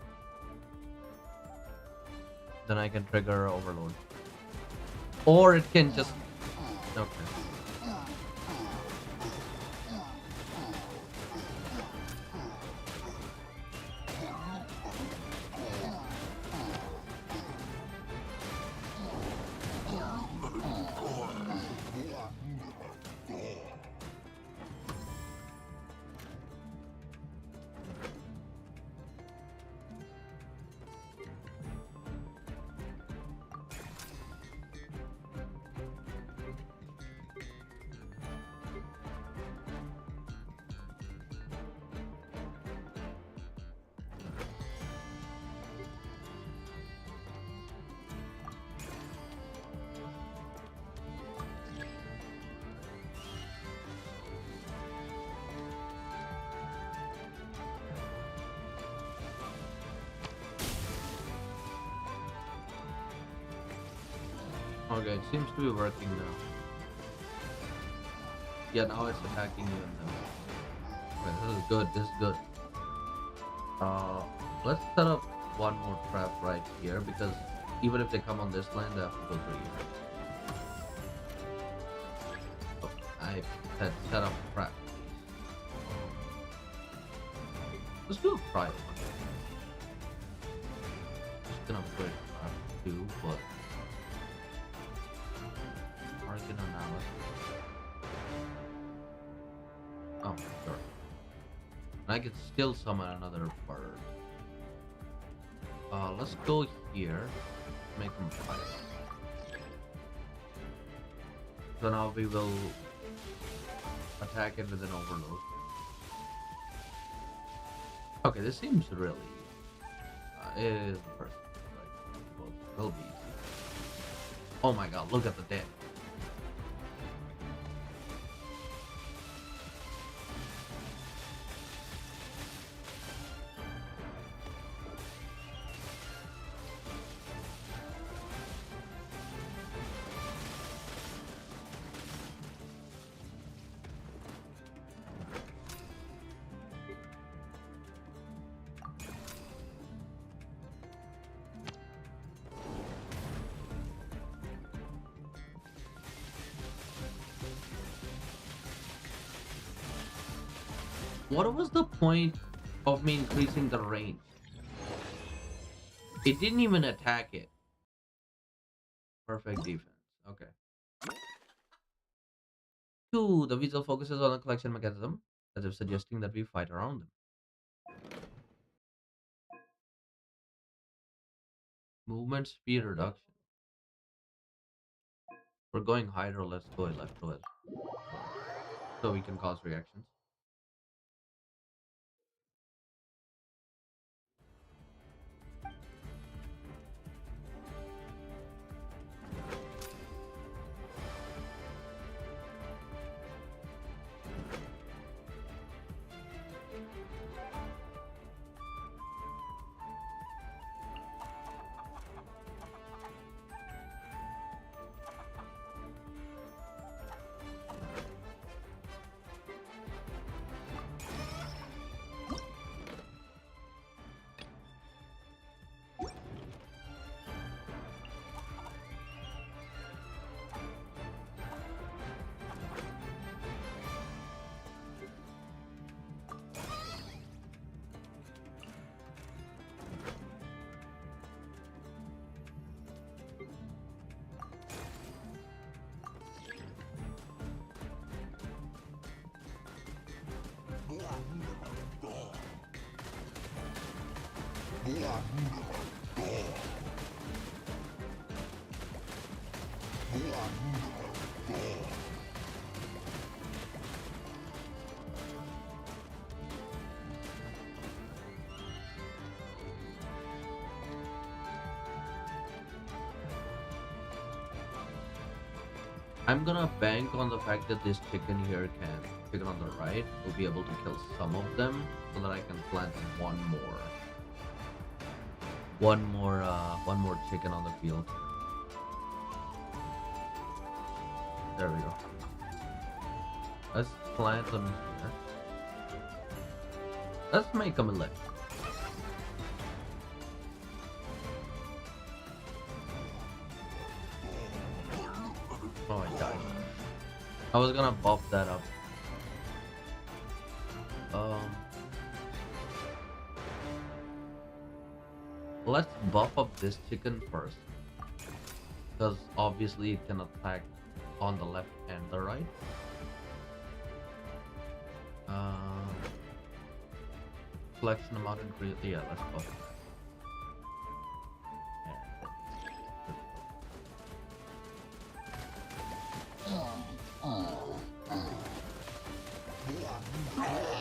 Then I can trigger overload, or it can just okay. Okay, it seems to be working now. Yeah, now it's attacking you in them. Okay, this is good. This is good. Uh, let's set up one more trap right here because even if they come on this line, they have to go through here. Oh, I said set up trap, please. Let's do a private one. Just gonna put trap two, but margin analysis. Oh, sure. And I could still summon another bird. Let's go here. Make them fight. So now we will attack it with an overload. Okay, this seems really. It is the first. Right? Will be easy. Oh my god! Look at the dead. What was the point of me increasing the range? It didn't even attack it. Perfect defense. Okay. 2. The visual focuses on a collection mechanism, as if suggesting that we fight around them. Movement speed reduction. We're going hydro, let's go left to it. So we can cause reactions. I'm gonna bank on the fact that this chicken here chicken on the right, will be able to kill some of them so that I can plant one more chicken on the field. There we go. Let's plant them here. Let's make them elect. Oh, I died. I was gonna buff that up. Let's buff up this chicken first, because obviously it can attack on the left and the right. Collection amount increase. Yeah, let's buff it.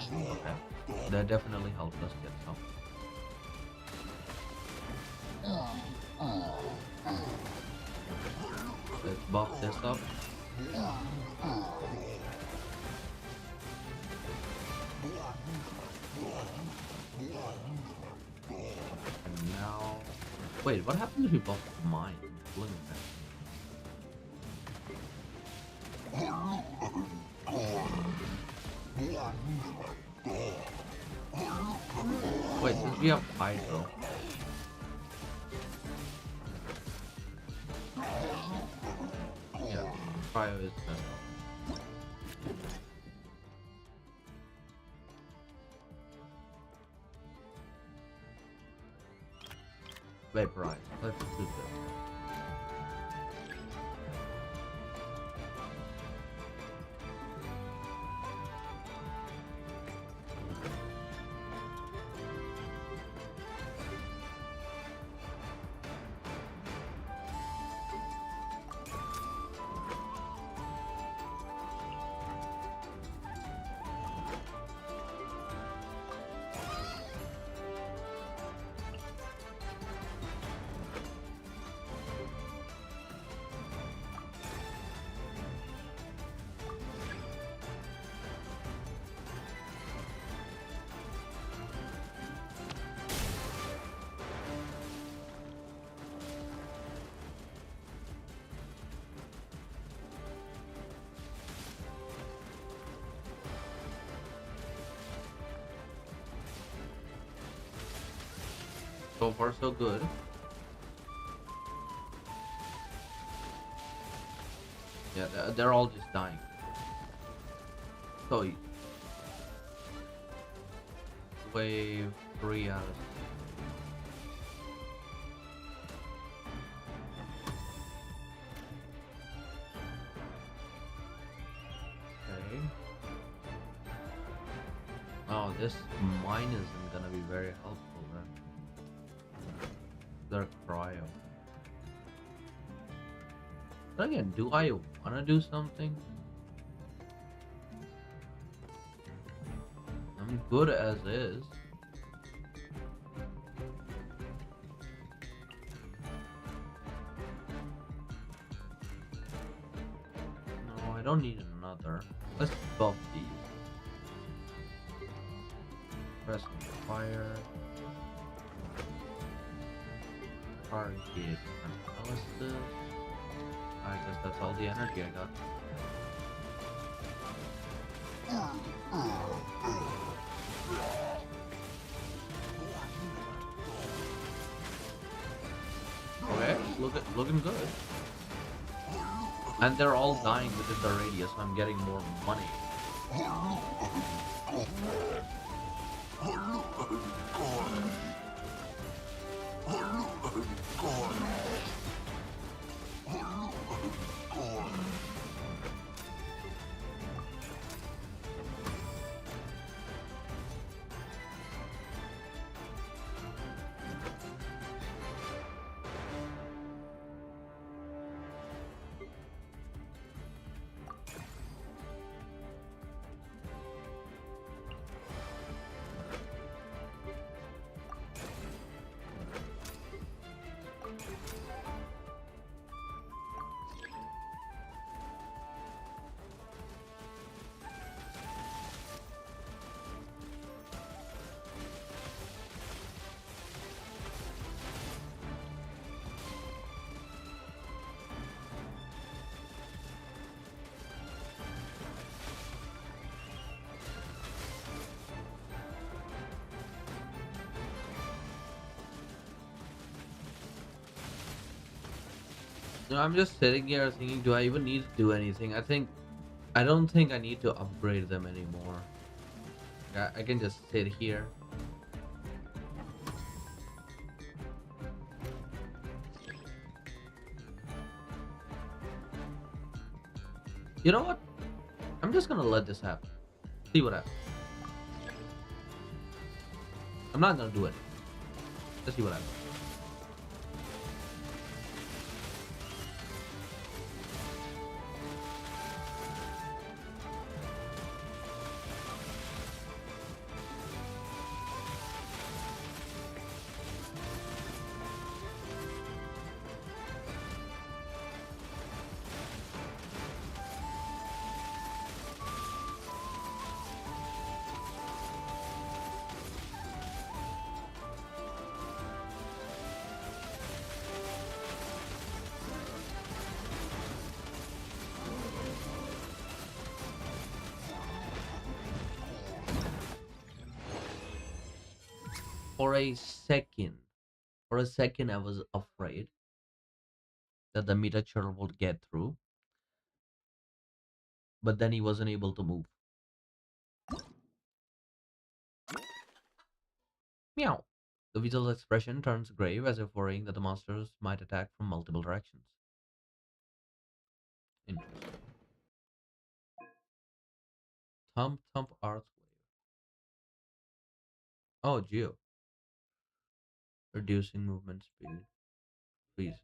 Okay. That definitely helped us get some. Let's buff this up. And now, wait, what happens if we buff mine? Look at that. We have Hydro. Yeah, Cryo is messed up. Vaporize. Let's do this. So far, so good. Yeah, they're all just dying. So, wave 3 out of okay. Oh, this mine isn't gonna be very helpful then. They're cryo. But again, do I wanna do something? I'm good as is. No, I don't need another. Let's buff these. Press fire. Target analysis. I guess that's all the energy I got. Okay, looking good. And they're all dying within the radius, so I'm getting more money. No, I'm just sitting here thinking, do I even need to do anything? I don't think I need to upgrade them anymore. I can just sit here. You know what? I'm just gonna let this happen. See what happens. I'm not gonna do it. Let's see what happens. For a second, I was afraid that the meteor would get through, but then he wasn't able to move. Meow. The weasel's expression turns grave as if worrying that the monsters might attack from multiple directions. Interesting. Thump thump earthquake. Oh, Geo. Reducing movement speed. Freeze.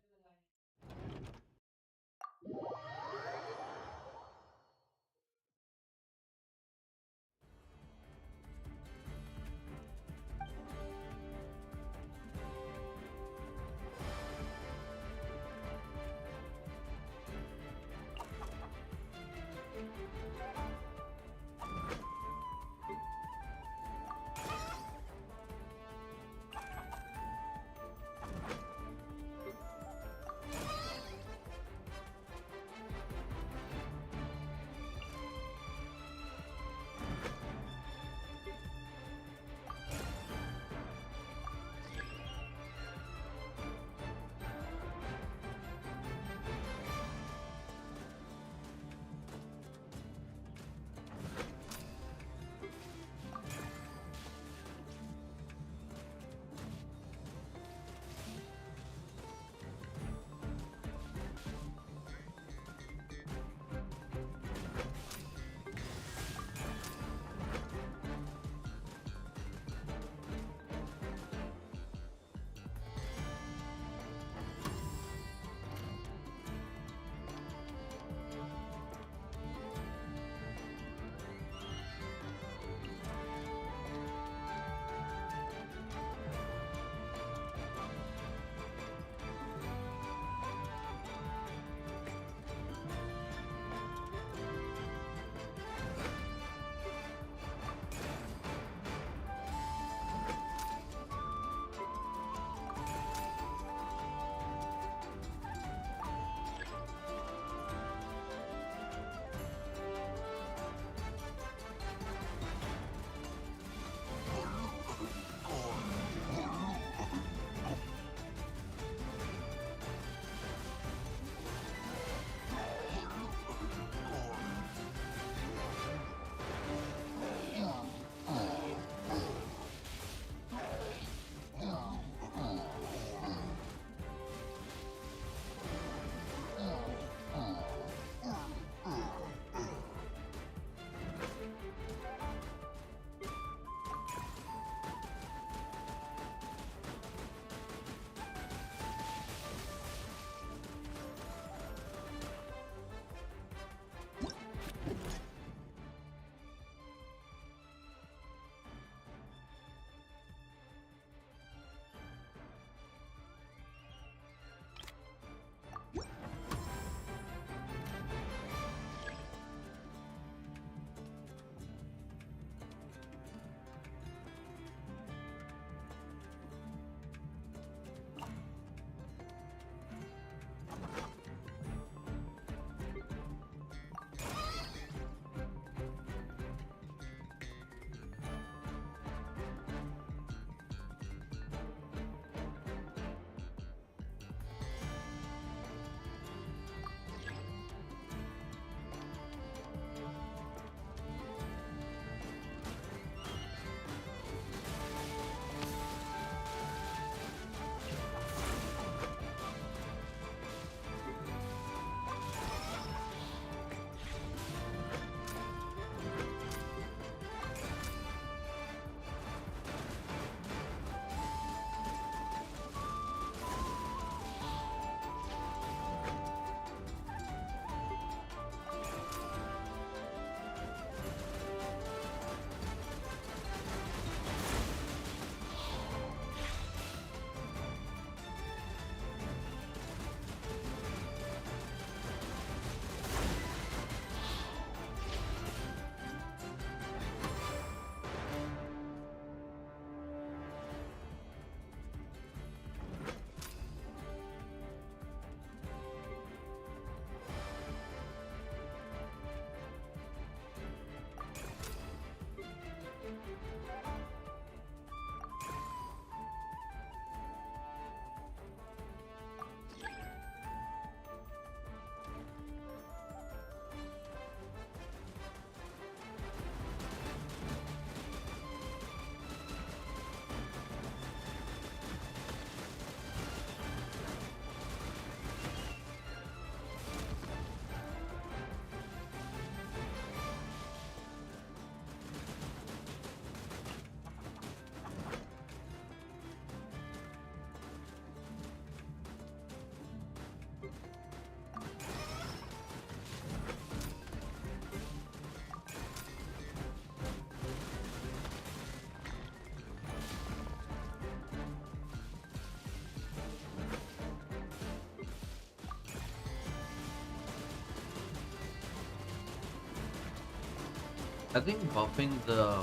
I think buffing the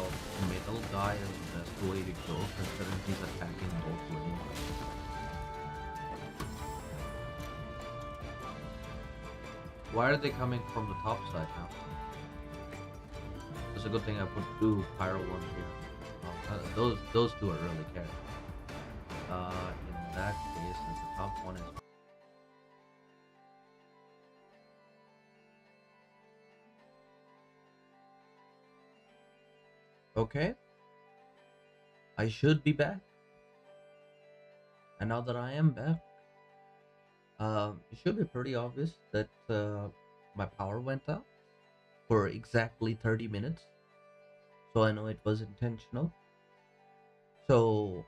middle guy is the best way to go, considering he's attacking both lanes. Why are they coming from the top side now? It's a good thing I put two pyro ones here. Those two are really carrying. In that case, since the top one is okay, I should be back. And now that I am back, it should be pretty obvious that my power went out for exactly 30 minutes. So I know it was intentional. So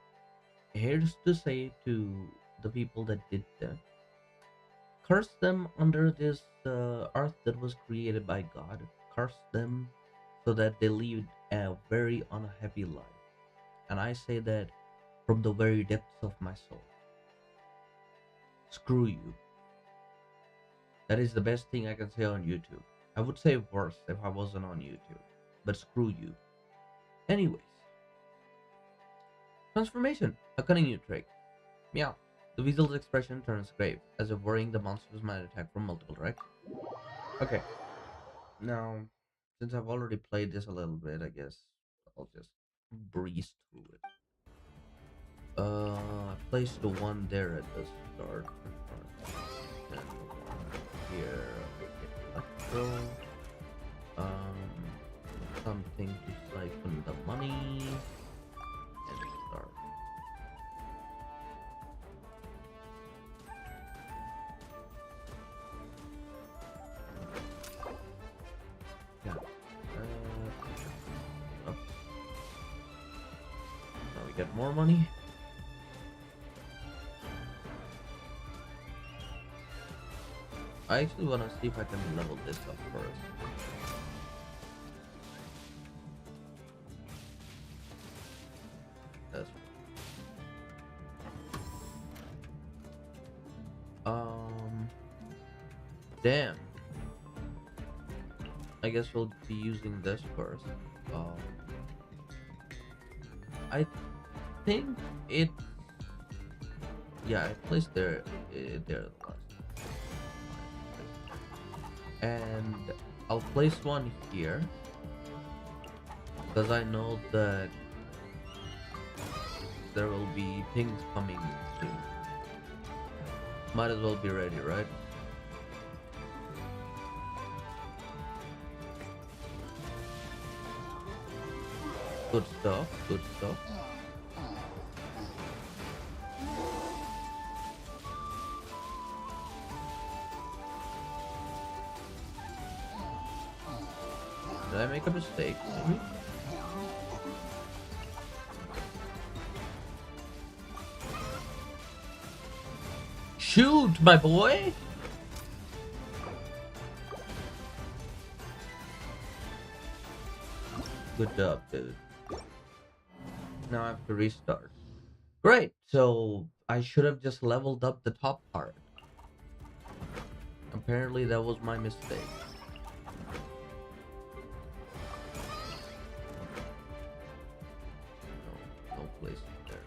here's to say to the people that did that, curse them under this earth that was created by God. Curse them so that they lead a very unhappy life. And I say that from the very depths of my soul. Screw you. That is the best thing I can say on YouTube. I would say worse if I wasn't on YouTube. But screw you. Anyways, transformation, a cunning new trick. Meow. The weasel's expression turns grave, as if worrying the monsters might attack from multiple directions. Okay, now, since I've already played this a little bit, I guess I'll just breeze through it. I placed the one there at the start. Then the one here. Electro. Something to siphon the money. And start. Yeah. Up. Now we get more money. I actually want to see if I can level this up first. That's damn. I guess we'll be using this first. I think it. Yeah, I placed there last. And I'll place one here because I know that there will be things coming soon. Might as well be ready, right? Good stuff, good stuff. Did I make a mistake? Maybe? Shoot, my boy! Good job, dude. Now I have to restart. Great, so I should have just leveled up the top part. Apparently that was my mistake. No place there.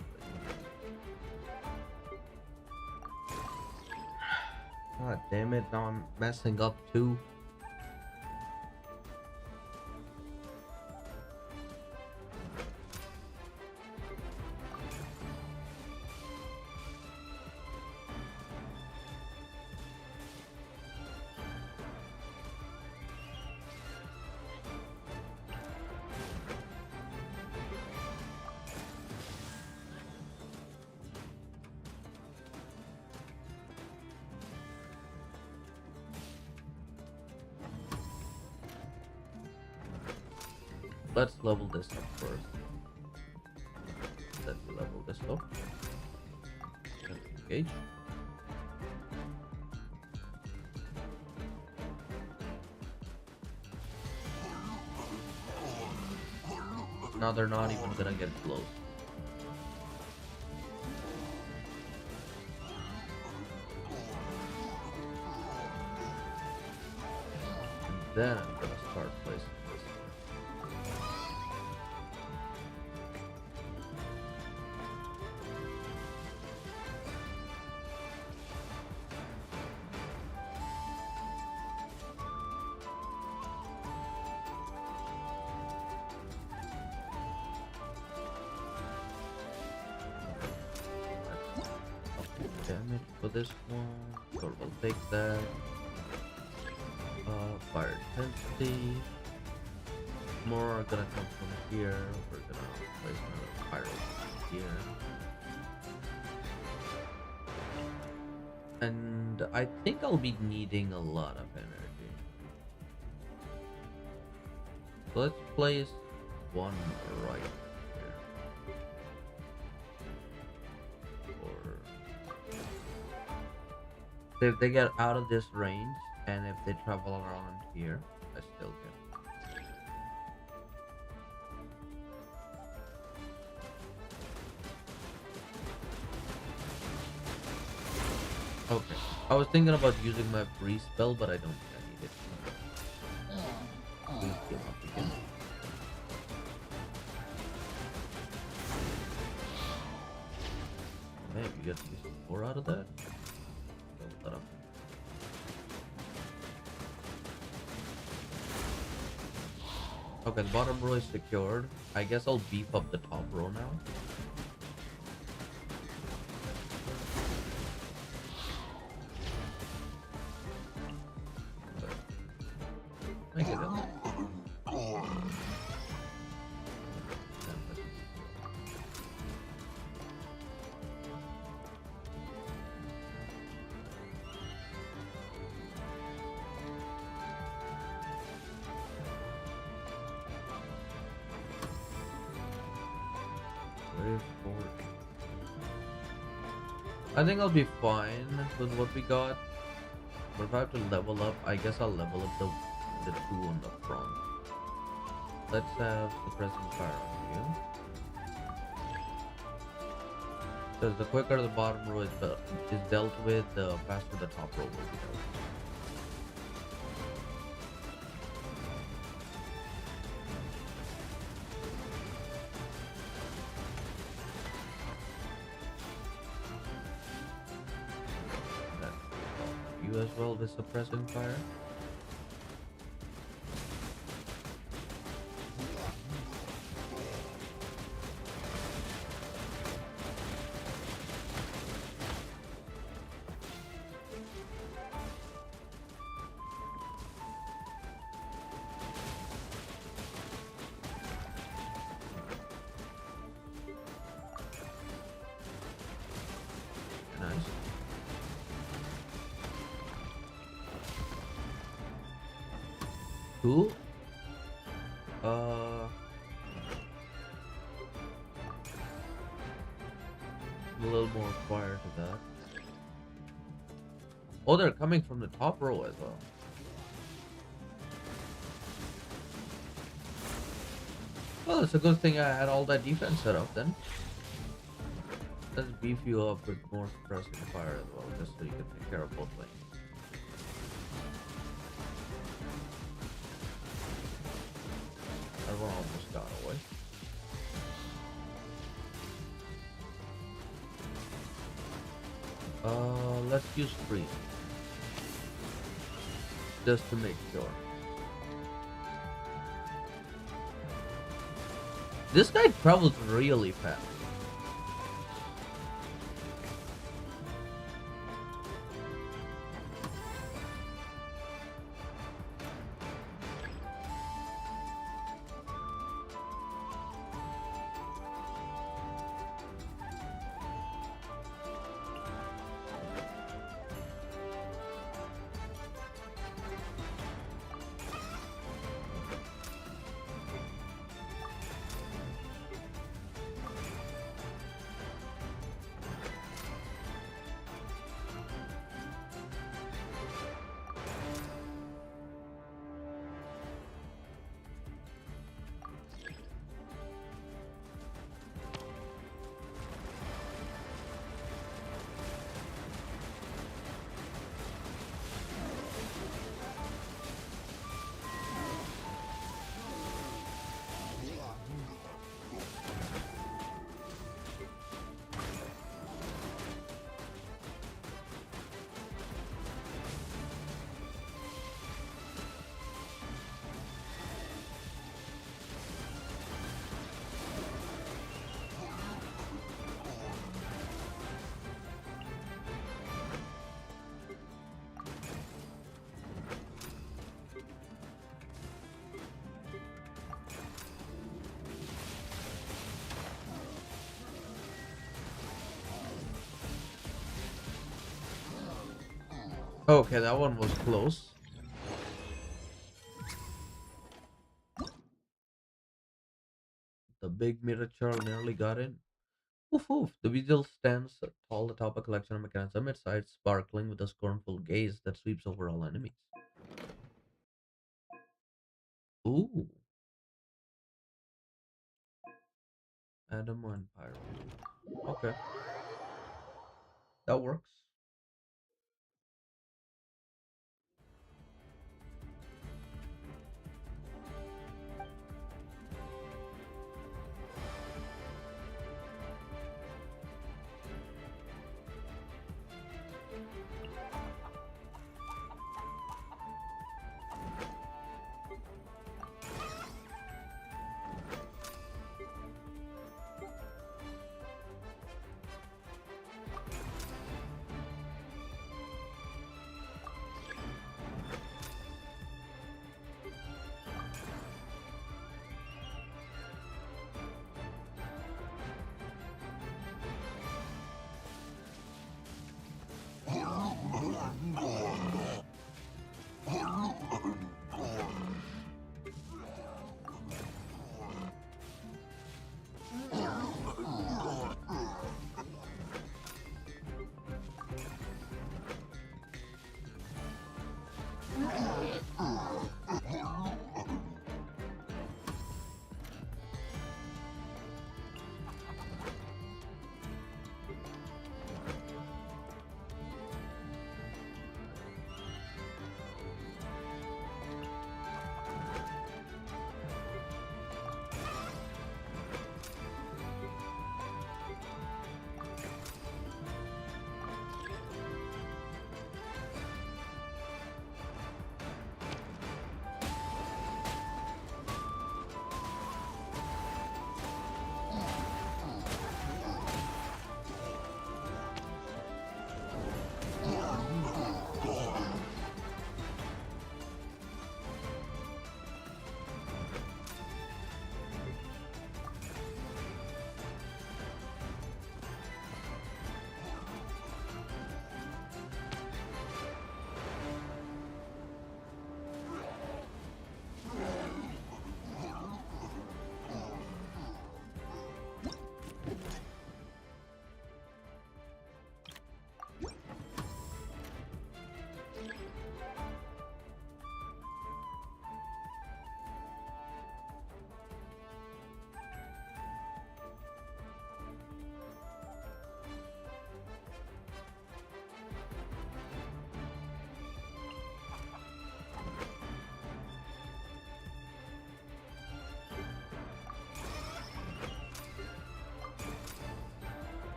God damn it, now I'm messing up too. Let's level this up first. Then we level this up. Engage. Now they're not even gonna get close. And then I'm gonna start placing this. damage for this one, so we'll take that. Fire intensity. More are gonna come from here. We're gonna place another pyro here. And I think I'll be needing a lot of energy. So let's place one right here. Or so if they get out of this range, and if they travel around here, I still get. Okay. I was thinking about using my free spell, but I don't think I need it. Please give up again. Man, you get at least 4 out of that? Fill that up. Okay, the bottom row is secured. I guess I'll beef up the top row now. Make it up. I think I'll be fine with what we got. But if I have to level up, I guess I'll level up the 2 on the front. Let's have the present fire on you. Because the quicker the bottom row is dealt with, the faster the top row will be dealt with. You as well with suppressing fire. Nice. Cool. A little more fire to that. Oh, they're coming from the top row as well. Well, it's a good thing I had all that defense set up then. Let's beef you up with more suppressing fire as well, just so you can take care of both lanes. That one almost got away. Let's use freeze. Just to make sure. This guy travels really fast. Okay, that one was close. The big miniature nearly got in. Oof oof. The visual stands tall atop a collection of mechanism, its eyes sparkling with a scornful gaze that sweeps over all enemies. Ooh, Adam and Pyro. Okay, that works.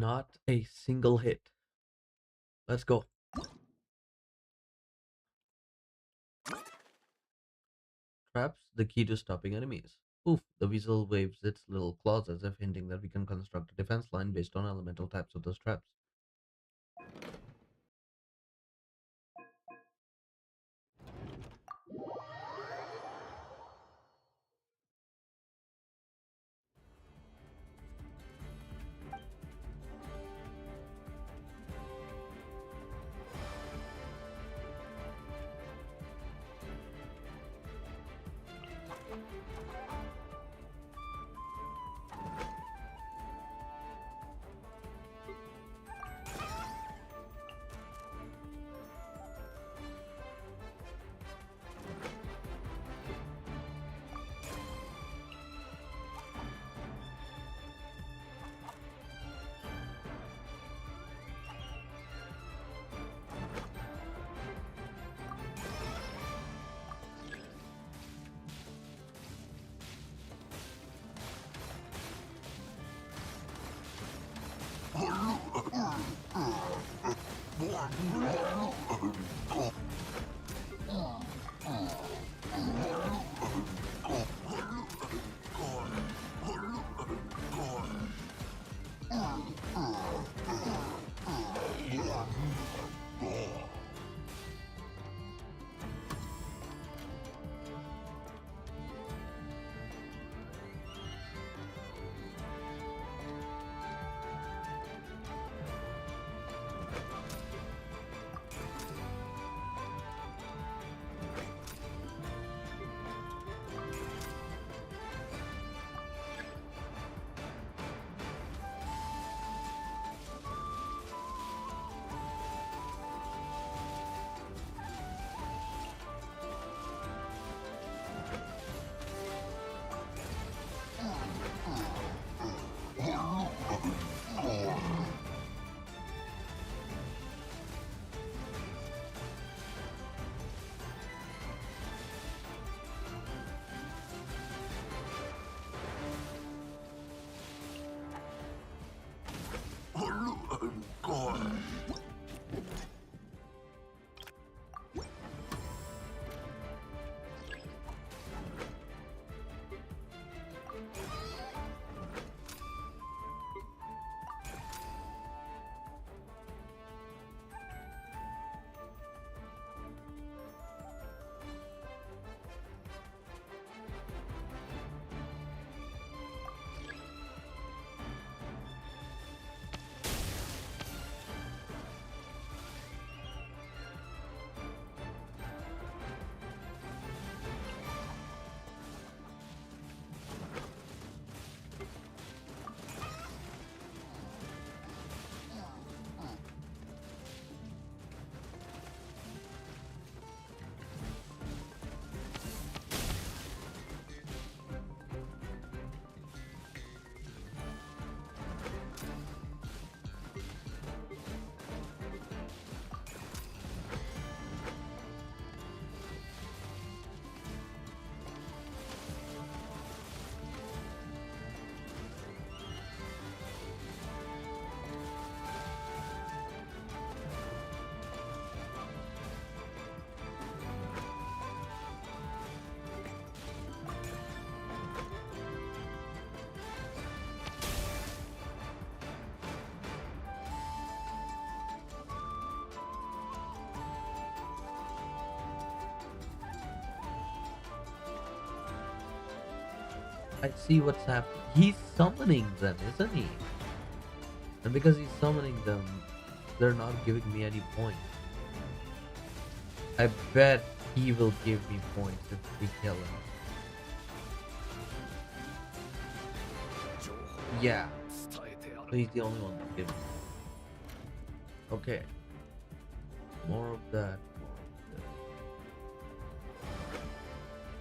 Not a single hit. Let's go. Traps, the key to stopping enemies. Oof, the weasel waves its little claws as if hinting that we can construct a defense line based on elemental types of those traps. I see what's happening. He's summoning them, isn't he? And because he's summoning them, they're not giving me any points. I bet he will give me points if we kill him. Yeah. So he's the only one that gives me. Okay. More of that. More of this.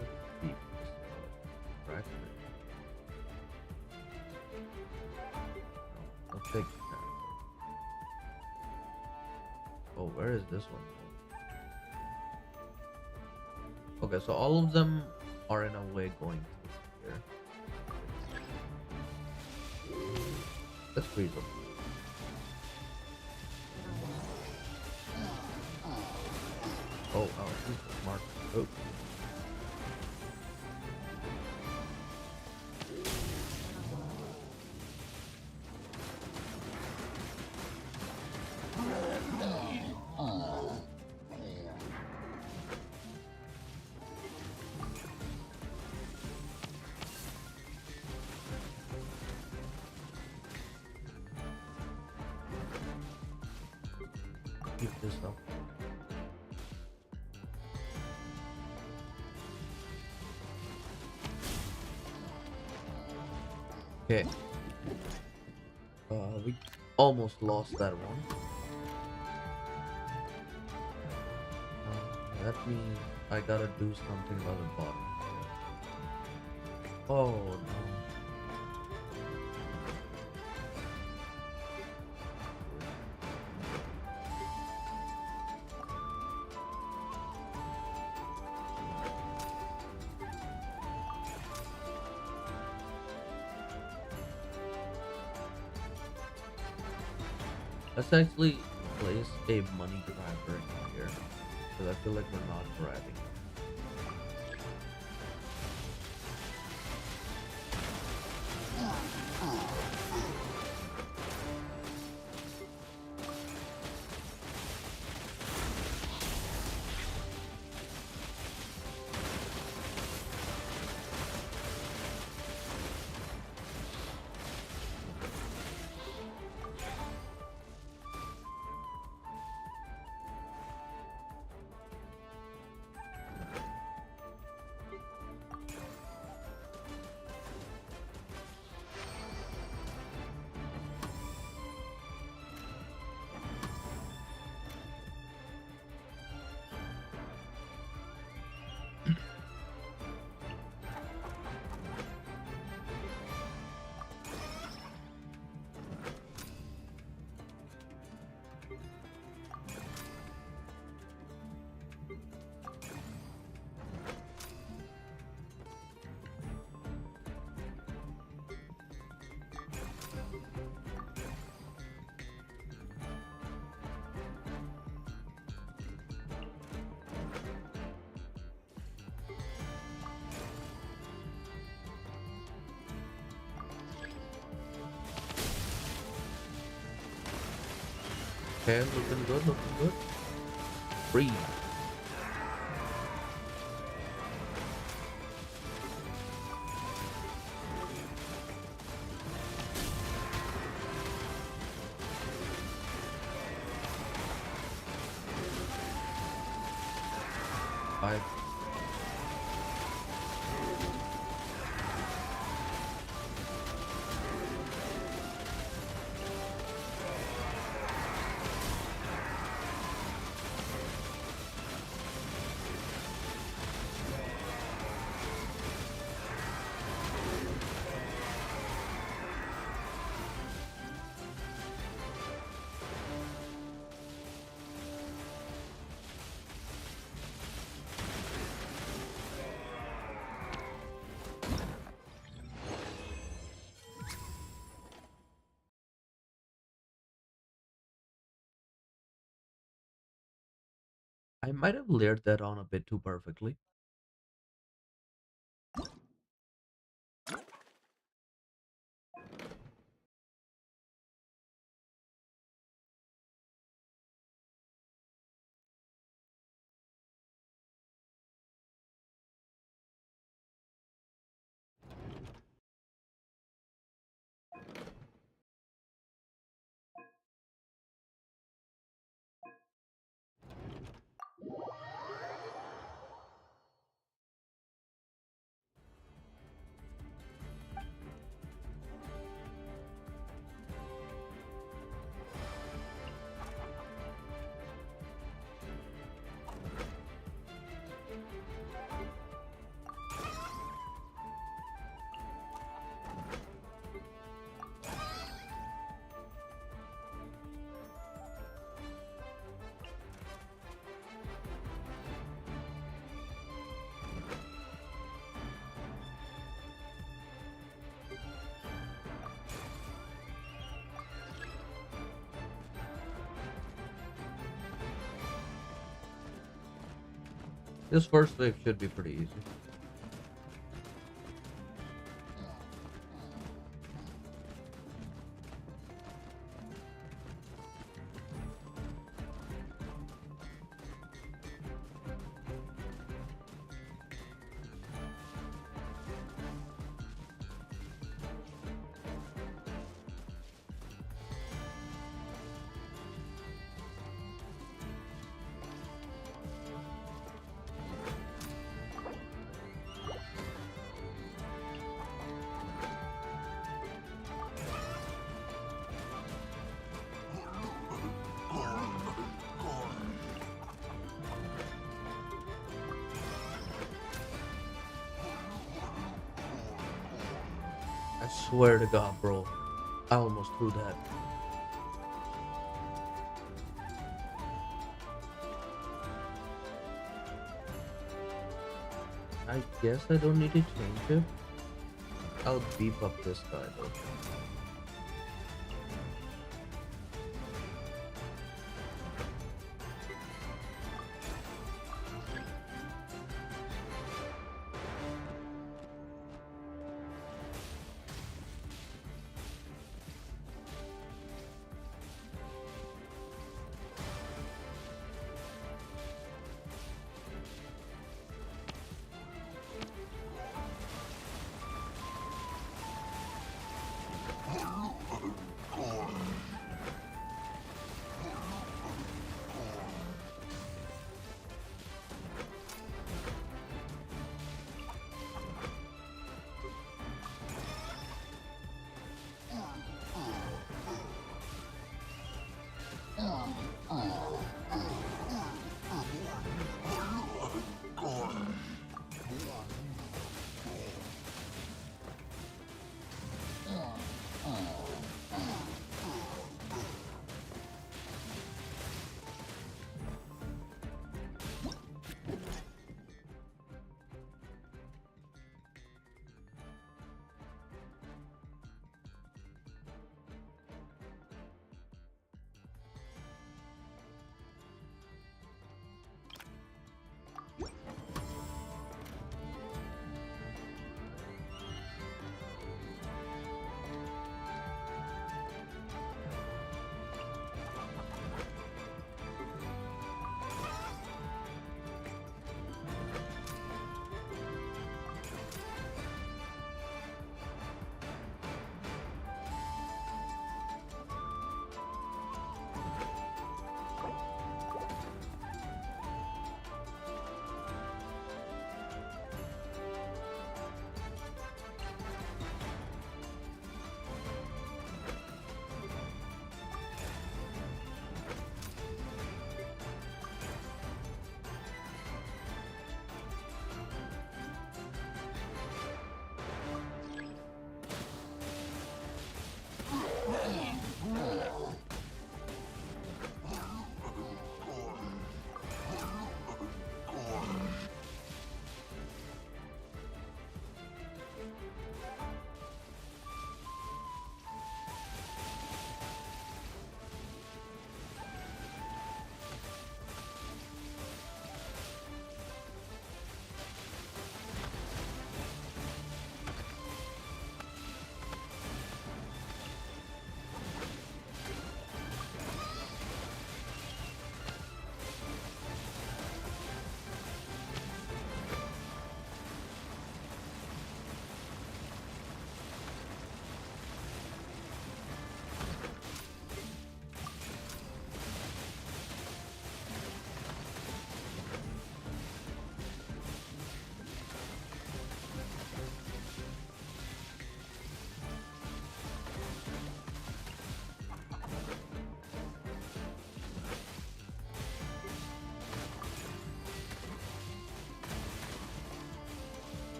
Let's keep this one. Right. No, I'll take that. Oh, where is this one? Okay, so all of them are in a way going through here. Let's freeze them. Oh, he's smart. Oh, keep this up. Okay. We almost lost that one. That means I gotta do something about the bottom. Oh no. Let's actually place a money grabber in here. Because I feel like we're not grabbing it. Okay, looking good, looking good. Breathe. 5. I might have layered that on a bit too perfectly. This first wave should be pretty easy. I swear to God, bro. I almost threw that. I guess I don't need to change it. I'll beef up this guy though.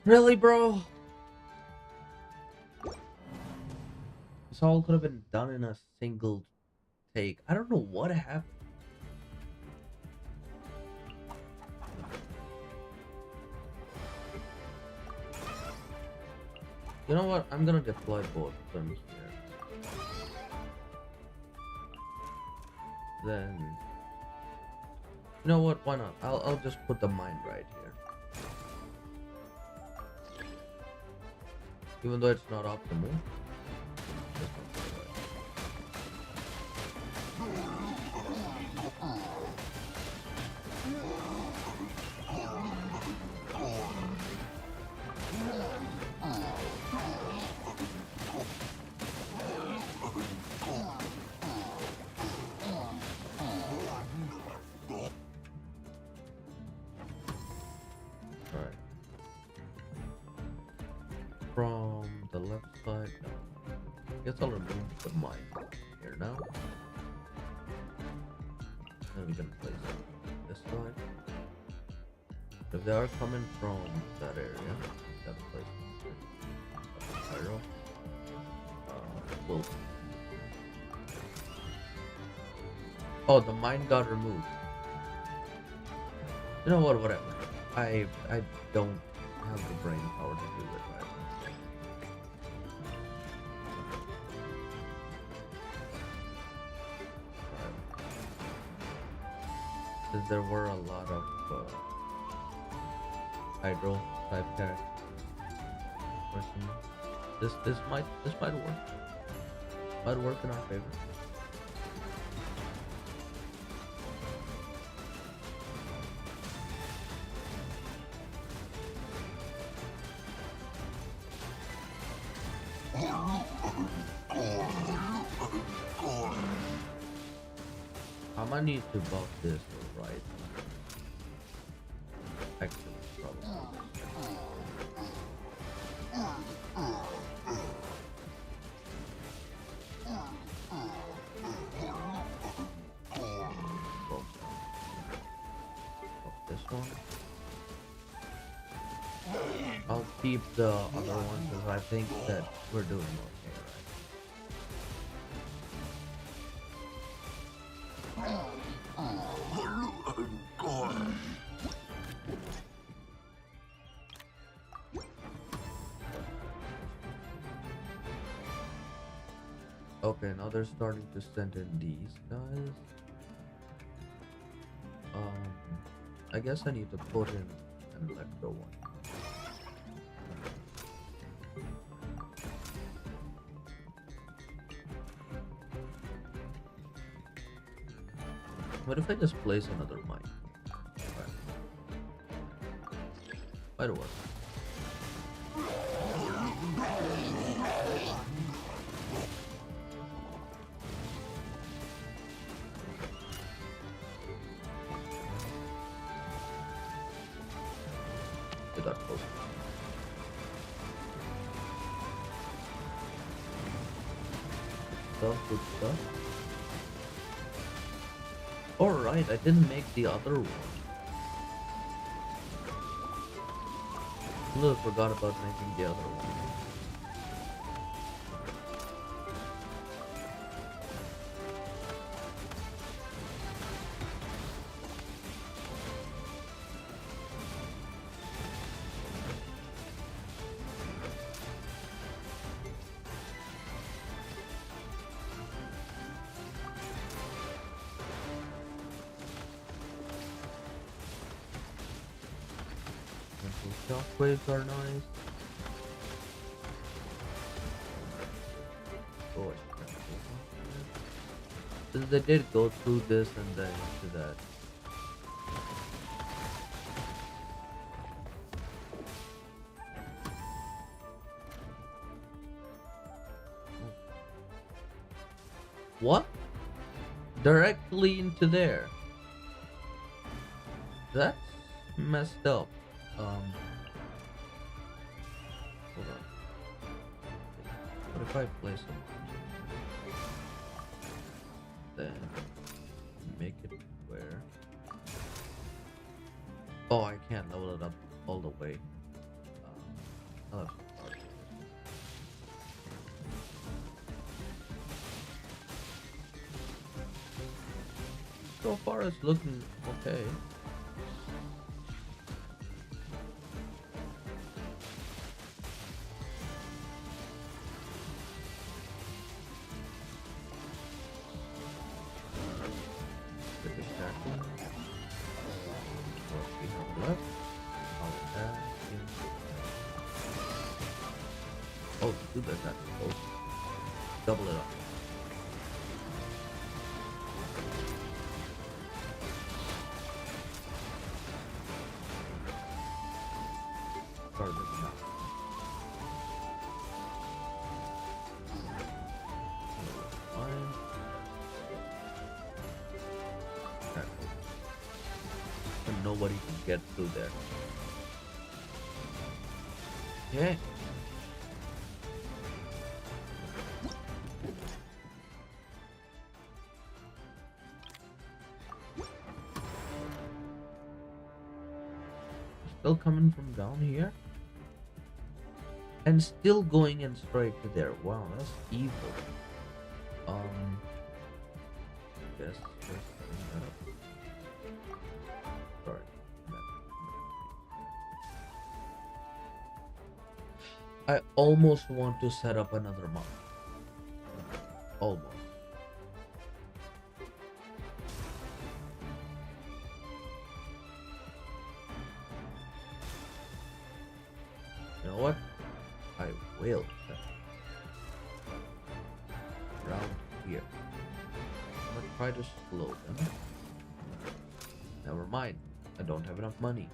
Really, bro? This all could have been done in a single take. I don't know what happened. You know what? I'm gonna deploy both of them here. then you know what? Why not? I'll just put the mine right here, even though it's not optimal. Just gonna put it right. Right. From the left side, no. Guess I'll remove the mine here now. Then we can place it this side. If they are coming from that area, that place pyro. Will. Oh, the mine got removed. You know what? Whatever. I don't have the brain power to do it right now. Since there were a lot of hydro type characters, this might work. Might work in our favor. I might need to buff this right. Actually, probably. Buff this one. I'll keep the other one because I think that we're doing okay, okay, now they're starting to send in these guys. I guess I need to put in an electro one. What if I just place another mine? Might work. Get that close. Stuff, good stuff. Alright, I didn't make the other one. I forgot about making the other one. Shockwaves are nice. Oh, since they did go through this and then into that. What? Directly into there. That's messed up. Hold on. What if I place them? Then make it where? Oh, I can't level it up all the way. I'll have to start with this. So far, it's looking okay. left. I'll add in. Oh, do that. Oh, double it up. Start this now. Fine. Okay. And nobody can get through there. Okay. Still coming from down here? And still going in straight to there. Wow, that's evil. Yes, just setting that up. Sorry. I almost want to set up another map. Almost. You know what? I will set around here. I'm gonna try to slow them. Never mind. I don't have enough money.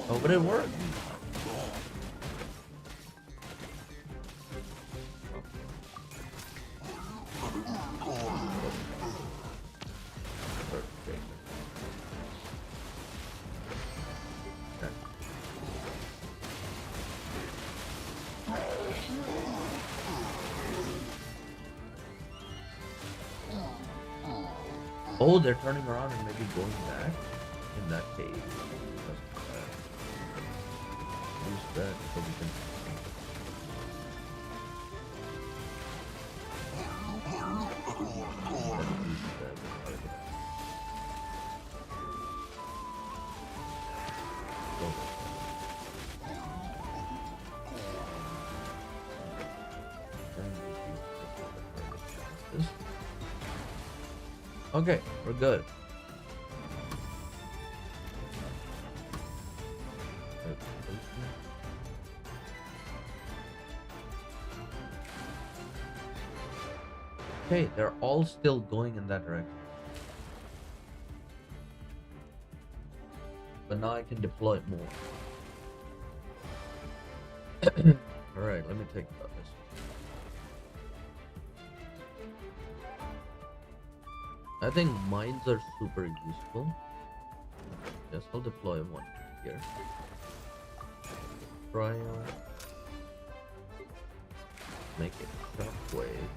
Oh, but it worked. Oh, they're turning around and maybe going back in that case. Use that so we can. Okay, we're good. Okay, they're all still going in that direction. But now I can deploy more. Alright, let me take this. I think mines are super useful. Yes, I'll deploy one here. Trial. Make it shockwave.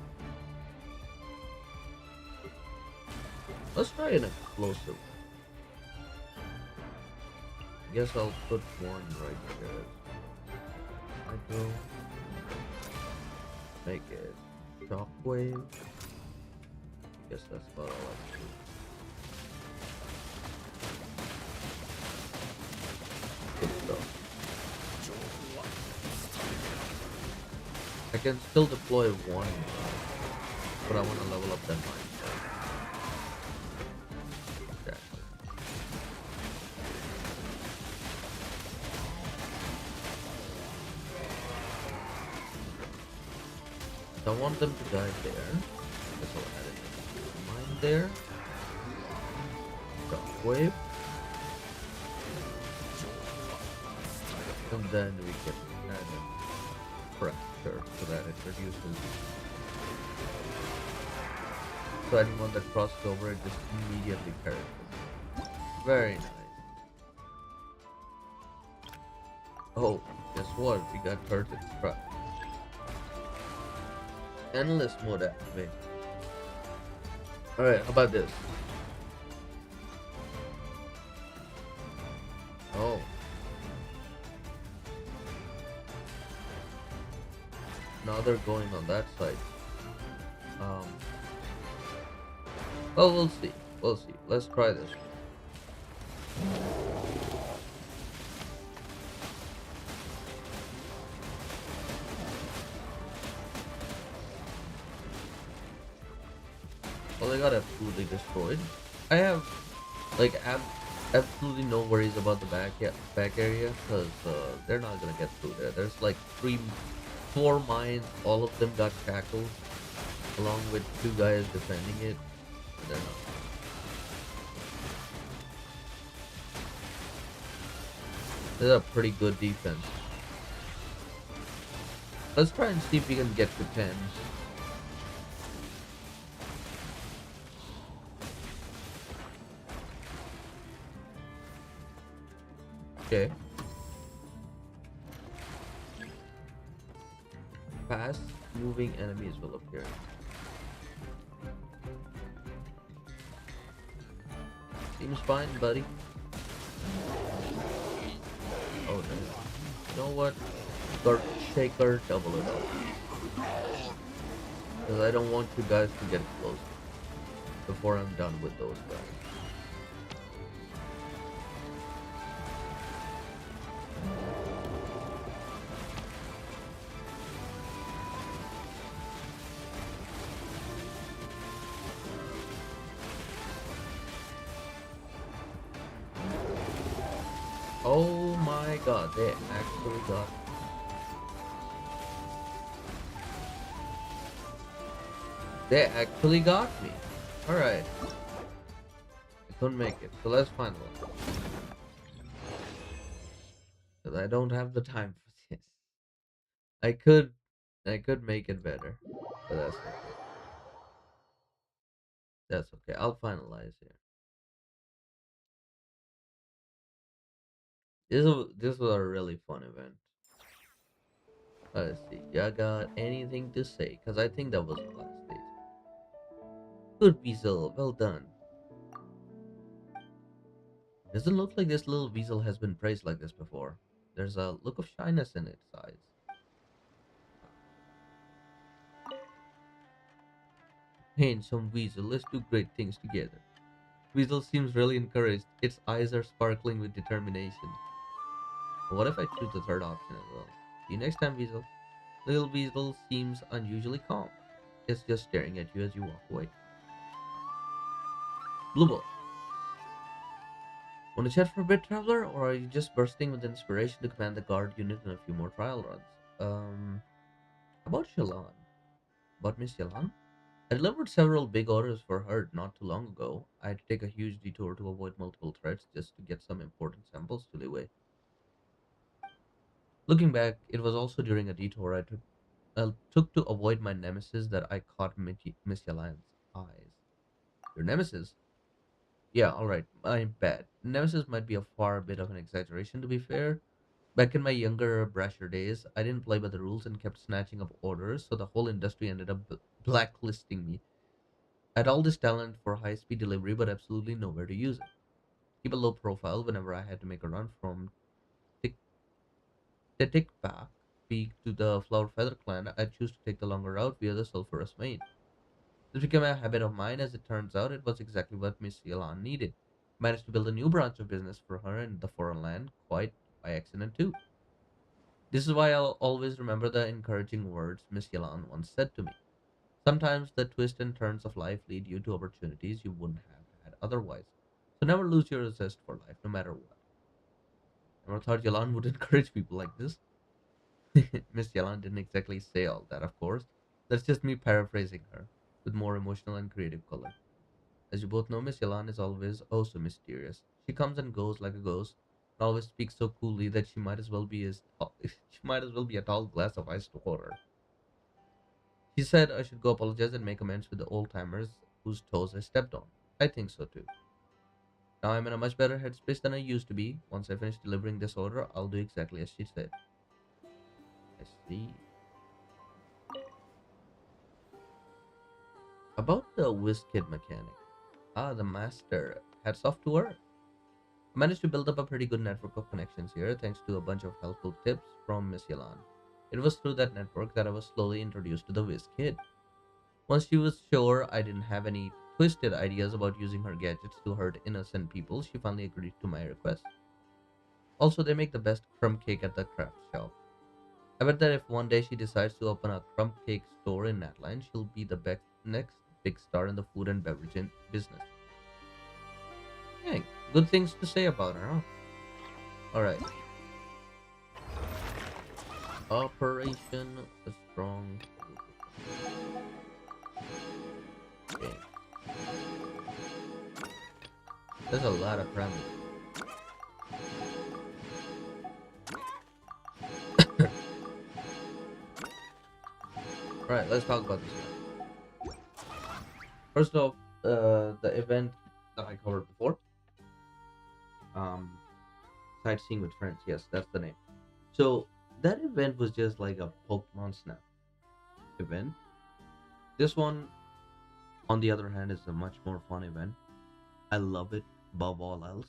Let's try an explosive. I guess I'll put one right here. Hydro. Make it shockwave. Guess that's what I like to do. Good stuff. I can still deploy one, but I want to level up that mine. Okay. So I want them to die there. Guess I'll add it. There, shockwave, and then we can add a fracture so that it reduces. So anyone that crosses over it just immediately perishes. Very nice. Oh, guess what? We got turret trap. Endless mode activate. Alright, how about this? Oh. Now they're going on that side. Well, we'll see. We'll see. Let's try this one. Well, they got absolutely destroyed. I have like absolutely no worries about the back area because they're not gonna get through there. There's like four mines. All of them got shackled, along with two guys defending it. And they're not. They're a pretty good defense. Let's try and see if we can get to 10. Okay. Fast moving enemies will appear. Seems fine, buddy. Oh no. You know what? Start shaker, double it up. Because I don't want you guys to get close before I'm done with those guys. Oh my god, they actually got me. They actually got me. Alright. I couldn't make it, so let's find one. Because I don't have the time for this. I could I could make it better. But that's okay. That's okay. I'll finalize here. This was a really fun event. Let's see. Y'all got anything to say? Because I think that was the last stage. Good weasel. Well done. Doesn't look like this little weasel has been praised like this before. There's a look of shyness in its eyes. Handsome weasel, let's do great things together. Weasel seems really encouraged. Its eyes are sparkling with determination. What if I choose the third option as well? See you next time, Weasel. Little Weasel seems unusually calm. It's just staring at you as you walk away. Blue Ball. Want to chat for a bit, Traveler? Or are you just bursting with inspiration to command the guard unit in a few more trial runs? About Shalon. About Miss Shalon? I delivered several big orders for her not too long ago. I had to take a huge detour to avoid multiple threats just to get some important samples to the way. Looking back, it was also during a detour I took to avoid my nemesis that I caught Miss Yalan's eyes. Your nemesis? Yeah, alright, my bad. Nemesis might be a far bit of an exaggeration to be fair. Back in my younger, brasher days, I didn't play by the rules and kept snatching up orders, so the whole industry ended up blacklisting me. I had all this talent for high speed delivery, but absolutely nowhere to use it. Keep a low profile whenever I had to make a run from Tetikpak Peak to the Flower Feather clan, I choose to take the longer route via the Sulphurous Main. This became a habit of mine. As it turns out, it was exactly what Miss Yelan needed. Managed to build a new branch of business for her in the foreign land, quite by accident too. This is why I'll always remember the encouraging words Miss Yelan once said to me. Sometimes the twists and turns of life lead you to opportunities you wouldn't have had otherwise. So never lose your zest for life, no matter what. Never thought Yelan would encourage people like this. Miss Yellen didn't exactly say all that, of course. That's just me paraphrasing her, with more emotional and creative color. As you both know, Miss Yellen is always oh so mysterious. She comes and goes like a ghost, and always speaks so coolly that she might as well be she might as well be a tall glass of iced water. She said I should go apologize and make amends with the old timers whose toes I stepped on. I think so too. Now I'm in a much better headspace than I used to be. Once I finish delivering this order, I'll do exactly as she said. I see. About the WizKid mechanic. Ah, the master. Hats off to her. I managed to build up a pretty good network of connections here thanks to a bunch of helpful tips from Miss Yalan. It was through that network that I was slowly introduced to the WizKid. Once she was sure I didn't have any twisted ideas about using her gadgets to hurt innocent people, she finally agreed to my request. Also, they make the best crumb cake at the craft shop. I bet that if one day she decides to open a crumb cake store in Natline, she'll be the next big star in the food and beverage business. Yeah, good things to say about her, huh? All right, Operation Stronghold. Okay, there's a lot of parameters. All right, let's talk about this event. First off, the event that I covered before, um, Sightseeing with Friends. Yes, that's the name. So that event was just like a Pokemon Snap event. This one, on the other hand, is a much more fun event. I love it above all else.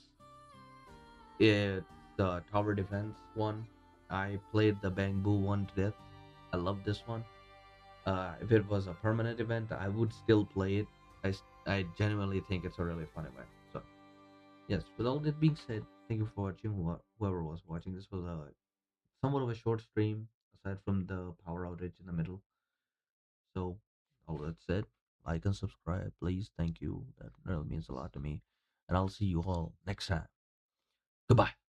It's the tower defense one. I played the Bamboo one to death. I love this one. If it was a permanent event, I would still play it. I genuinely think it's a really fun event. So yes, with all that being said, thank you for watching. Whoever was watching, this was a somewhat of a short stream, aside from the power outage in the middle. So all that said, like and subscribe, please. Thank you. That really means a lot to me. And I'll see you all next time. Goodbye.